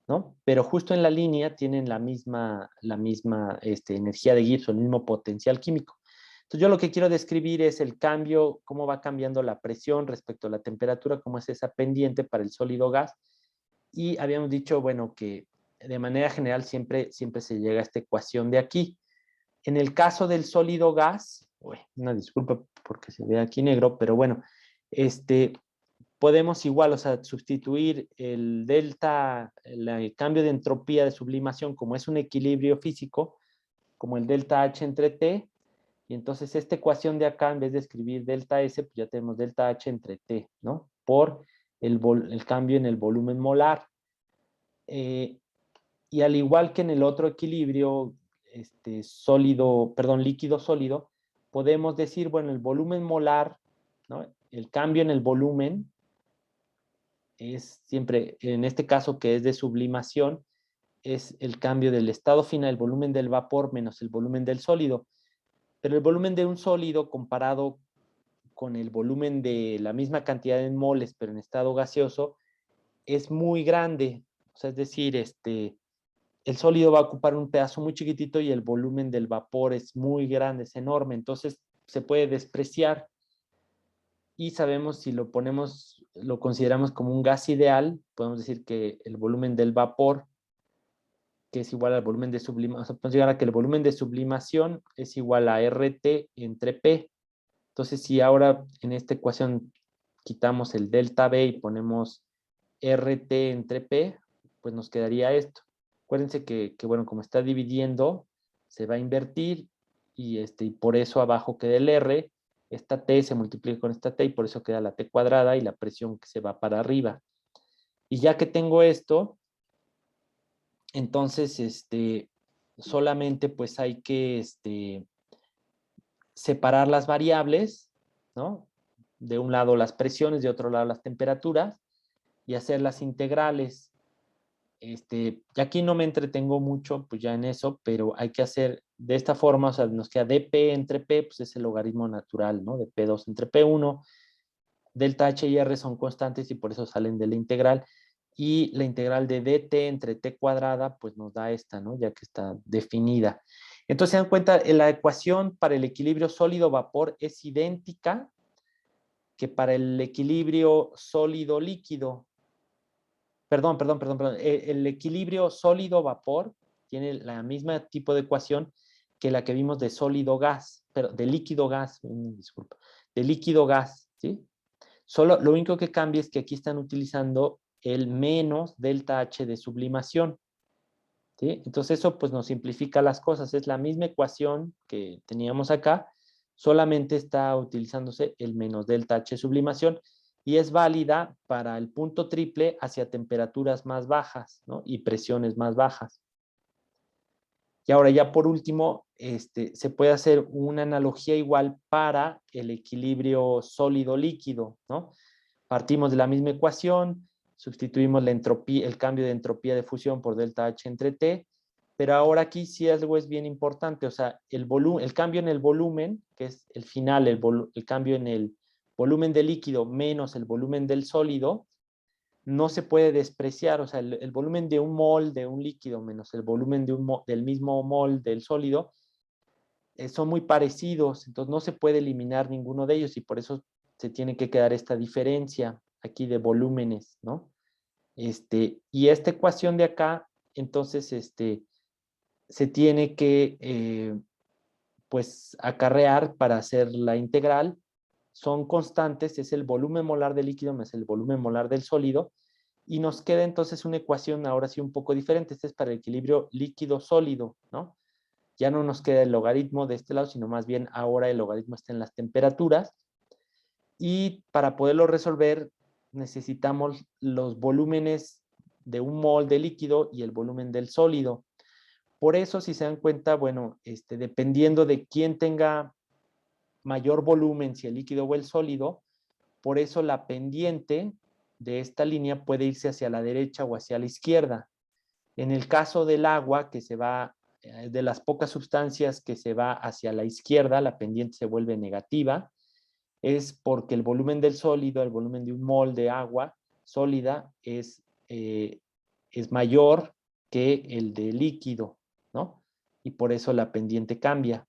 ¿no? Pero justo en la línea tienen la misma energía de Gibbs o el mismo potencial químico. Entonces yo lo que quiero describir es el cambio, cómo va cambiando la presión respecto a la temperatura, cómo es esa pendiente para el sólido gas. Y habíamos dicho, bueno, que de manera general siempre se llega a esta ecuación de aquí. En el caso del sólido gas, una disculpa porque se ve aquí negro, pero bueno, podemos igual, o sea, sustituir el delta, el cambio de entropía de sublimación, como es un equilibrio físico, como el delta H entre T, y entonces esta ecuación de acá, en vez de escribir delta S, pues ya tenemos delta H entre T, ¿no? Por el cambio en el volumen molar. Y al igual que en el otro equilibrio, líquido-sólido, podemos decir, bueno, el volumen molar, ¿no? El cambio en el volumen es siempre, en este caso que es de sublimación, es el cambio del estado final, el volumen del vapor menos el volumen del sólido. Pero el volumen de un sólido comparado con el volumen de la misma cantidad en moles, pero en estado gaseoso, es muy grande. O sea, es decir, el sólido va a ocupar un pedazo muy chiquitito y el volumen del vapor es muy grande, es enorme. Entonces, se puede despreciar. Y sabemos, si lo consideramos como un gas ideal, podemos decir que el volumen del vapor, que es igual al volumen de sublimación, o sea, podemos llegar a que el volumen de sublimación es igual a RT entre P. Entonces, si ahora en esta ecuación quitamos el delta B y ponemos RT entre P, pues nos quedaría esto. Acuérdense que bueno, como está dividiendo, se va a invertir y por eso abajo queda el R, esta T se multiplica con esta T y por eso queda la T cuadrada y la presión que se va para arriba. Y ya que tengo esto, entonces solamente pues hay que separar las variables, ¿no? De un lado las presiones, de otro lado las temperaturas, y hacer las integrales. Y aquí no me entretengo mucho, pues ya en eso, pero hay que hacer de esta forma, o sea, nos queda dP entre P, pues es el logaritmo natural, ¿no? De P2 entre P1, delta H y R son constantes y por eso salen de la integral, y la integral de dt entre t cuadrada, pues nos da esta, ¿no? Ya que está definida. Entonces, se dan cuenta, la ecuación para el equilibrio sólido-vapor es idéntica que para el equilibrio sólido-líquido. Perdón. El equilibrio sólido-vapor tiene la misma tipo de ecuación que la que vimos de sólido-gas, pero de líquido-gas, disculpa, de líquido-gas, ¿sí? Solo lo único que cambia es que aquí están utilizando el menos delta H de sublimación, ¿sí? Entonces eso pues nos simplifica las cosas. Es la misma ecuación que teníamos acá, solamente está utilizándose el menos delta H de sublimación y es válida para el punto triple hacia temperaturas más bajas, ¿no? Y presiones más bajas. Y ahora ya por último, se puede hacer una analogía igual para el equilibrio sólido-líquido, ¿no? Partimos de la misma ecuación, sustituimos la entropía, el cambio de entropía de fusión por delta H entre T, pero ahora aquí sí algo es bien importante, o sea, el cambio en el volumen, que es el final, el cambio en el volumen del líquido menos el volumen del sólido, no se puede despreciar, o sea, el volumen de un mol de un líquido menos el volumen del mismo mol del sólido son muy parecidos, entonces no se puede eliminar ninguno de ellos y por eso se tiene que quedar esta diferencia aquí de volúmenes, ¿no? Y esta ecuación de acá, entonces, se tiene que, pues, acarrear para hacer la integral. Son constantes, es el volumen molar del líquido más el volumen molar del sólido, y nos queda entonces una ecuación ahora sí un poco diferente. Este es para el equilibrio líquido-sólido, ¿no? Ya no nos queda el logaritmo de este lado, sino más bien ahora el logaritmo está en las temperaturas. Y para poderlo resolver necesitamos los volúmenes de un mol de líquido y el volumen del sólido. Por eso, si se dan cuenta, bueno, dependiendo de quién tenga mayor volumen, si el líquido o el sólido, por eso la pendiente de esta línea puede irse hacia la derecha o hacia la izquierda. En el caso del agua, que se va, de las pocas sustancias que se va hacia la izquierda, la pendiente se vuelve negativa, es porque el volumen del sólido, el volumen de un mol de agua sólida es mayor que el de líquido, ¿no? Y por eso la pendiente cambia.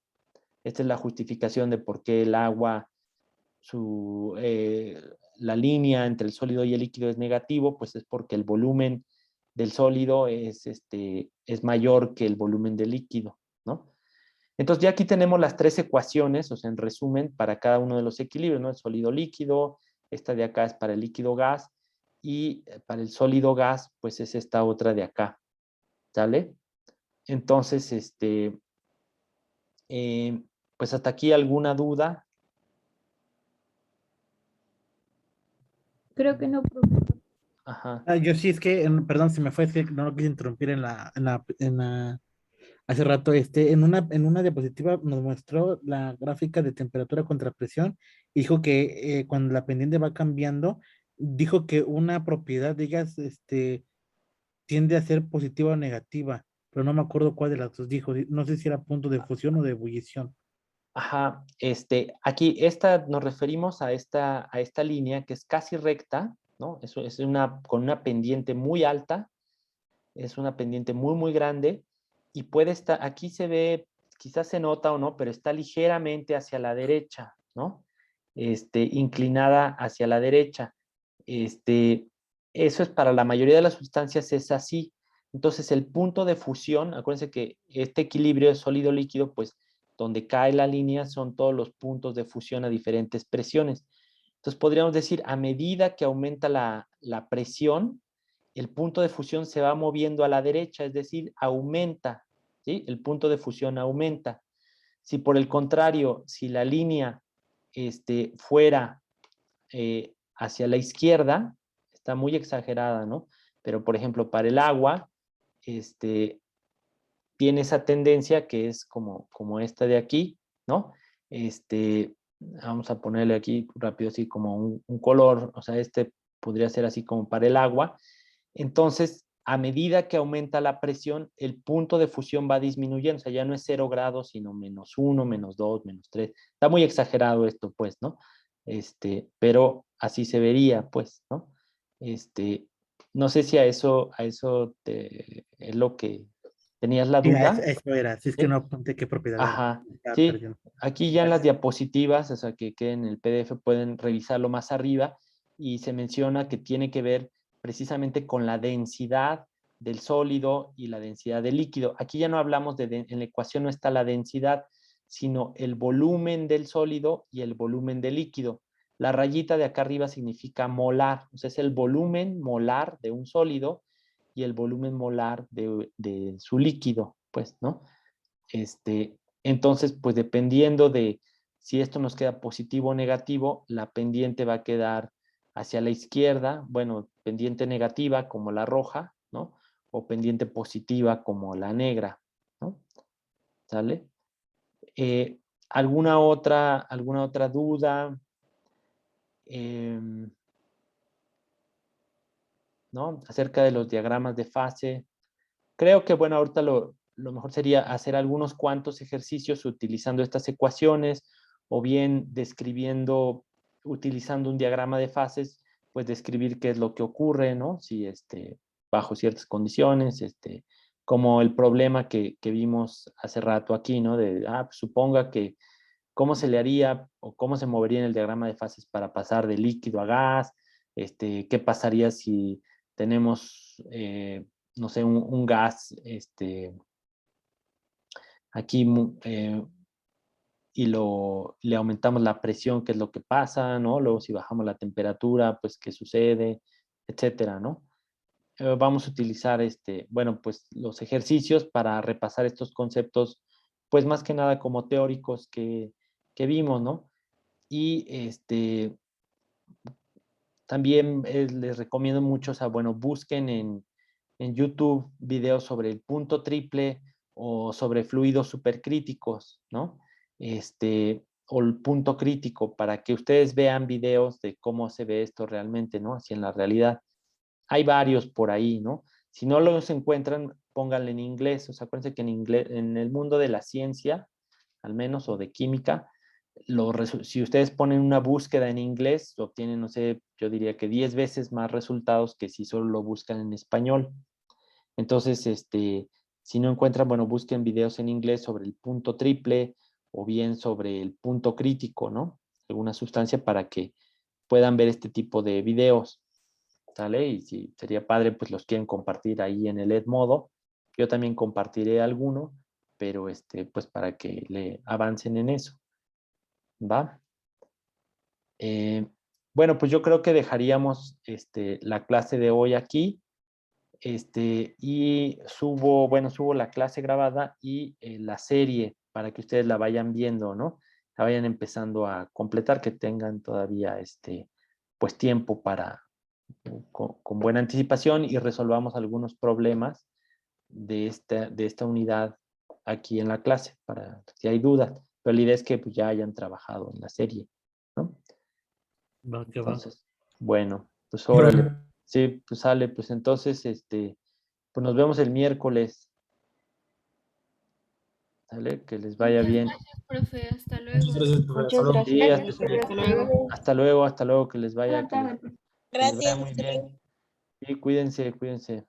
Esta es la justificación de por qué el agua, la línea entre el sólido y el líquido es negativo, pues es porque el volumen del sólido es mayor que el volumen del líquido, ¿no? Entonces ya aquí tenemos las tres ecuaciones, o sea, en resumen, para cada uno de los equilibrios, ¿no? El sólido-líquido, esta de acá es para el líquido-gas, y para el sólido-gas, pues es esta otra de acá, ¿sale? Entonces, pues hasta aquí alguna duda. Creo que no, profe. Ajá. Yo sí es que, perdón, se me fue, es que no lo quise interrumpir hace rato, en una diapositiva nos mostró la gráfica de temperatura contra presión y dijo que cuando la pendiente va cambiando, dijo que una propiedad de ellas, tiende a ser positiva o negativa, pero no me acuerdo cuál de las dos dijo, no sé si era punto de fusión o de ebullición. Ajá, aquí nos referimos a esta línea que es casi recta, ¿no? Eso es con una pendiente muy alta, es una pendiente muy, muy grande, y puede estar, aquí se ve, quizás se nota o no, pero está ligeramente hacia la derecha, ¿no? Inclinada hacia la derecha. Eso es para la mayoría de las sustancias es así. Entonces, el punto de fusión, acuérdense que este equilibrio de sólido-líquido, pues, donde cae la línea son todos los puntos de fusión a diferentes presiones. Entonces, podríamos decir, a medida que aumenta la presión, el punto de fusión se va moviendo a la derecha, es decir, aumenta, ¿sí? El punto de fusión aumenta. Si por el contrario, si la línea fuera hacia la izquierda, está muy exagerada, ¿no? Pero, por ejemplo, para el agua, tiene esa tendencia que es como esta de aquí, ¿no? Vamos a ponerle aquí rápido así como un color, o sea, podría ser así como para el agua. Entonces, a medida que aumenta la presión, el punto de fusión va disminuyendo, o sea, ya no es 0 grados, sino -1, -2, -3. Está muy exagerado esto, pues, ¿no? Pero así se vería, pues, ¿no? No sé si a eso es lo que tenías la Sí, duda. eso era, si es que ¿Sí? no apunté qué propiedad era. Ajá, Estaba sí, perdiendo. aquí ya en las diapositivas, o sea, que queden en el PDF, pueden revisarlo más arriba y se menciona que tiene que ver precisamente con la densidad del sólido y la densidad del líquido. Aquí ya no hablamos en la ecuación no está la densidad, sino el volumen del sólido y el volumen del líquido. La rayita de acá arriba significa molar, o sea, es el volumen molar de un sólido y el volumen molar de su líquido, pues, ¿no? Entonces, pues dependiendo de si esto nos queda positivo o negativo, la pendiente va a quedar hacia la izquierda, bueno, pendiente negativa como la roja, ¿no? O pendiente positiva como la negra, ¿no? ¿Sale? ¿Alguna otra duda? ¿No? Acerca de los diagramas de fase. Creo que, bueno, ahorita lo mejor sería hacer algunos cuantos ejercicios utilizando estas ecuaciones o bien describiendo, utilizando un diagrama de fases, pues describir qué es lo que ocurre, ¿no? Si bajo ciertas condiciones, como el problema que vimos hace rato aquí, ¿no? Pues suponga que cómo se le haría o cómo se movería en el diagrama de fases para pasar de líquido a gas, qué pasaría si tenemos, no sé, un gas, aquí, y le aumentamos la presión, qué es lo que pasa, ¿no? Luego si bajamos la temperatura, pues qué sucede, etcétera, ¿no? Vamos a utilizar, bueno, pues los ejercicios para repasar estos conceptos, pues más que nada como teóricos que vimos, ¿no? Y también les recomiendo mucho, o sea, bueno, busquen en YouTube videos sobre el punto triple o sobre fluidos supercríticos, ¿no? O el punto crítico, para que ustedes vean videos de cómo se ve esto realmente, ¿no? Así en la realidad. Hay varios por ahí, ¿no? Si no los encuentran, pónganle en inglés. O sea, acuérdense que en inglés, en el mundo de la ciencia, al menos, o de química, si ustedes ponen una búsqueda en inglés, obtienen, no sé, yo diría que 10 veces más resultados que si solo lo buscan en español. Entonces, si no encuentran, bueno, busquen videos en inglés sobre el punto triple o bien sobre el punto crítico, ¿no? Alguna sustancia para que puedan ver este tipo de videos, ¿sale? Y si sería padre, pues los quieren compartir ahí en el Edmodo. Yo también compartiré alguno, pero pues para que le avancen en eso, ¿va? Bueno, pues yo creo que dejaríamos la clase de hoy aquí. Y subo la clase grabada y la serie para que ustedes la vayan viendo, ¿no? La vayan empezando a completar, que tengan todavía pues tiempo para, con buena anticipación, y resolvamos algunos problemas de esta unidad aquí en la clase, para si hay dudas. Pero la idea es que pues, ya hayan trabajado en la serie, ¿no? Va, que va. Entonces, bueno, pues órale. Sí, pues sale, pues entonces, pues nos vemos el miércoles. ¿Sale? Que les vaya bien. Gracias, profe. Hasta luego. Muchas gracias, profe. Muchas Hasta luego. Sí, gracias. hasta luego, que les vaya, que les vaya muy bien. Sí, cuídense.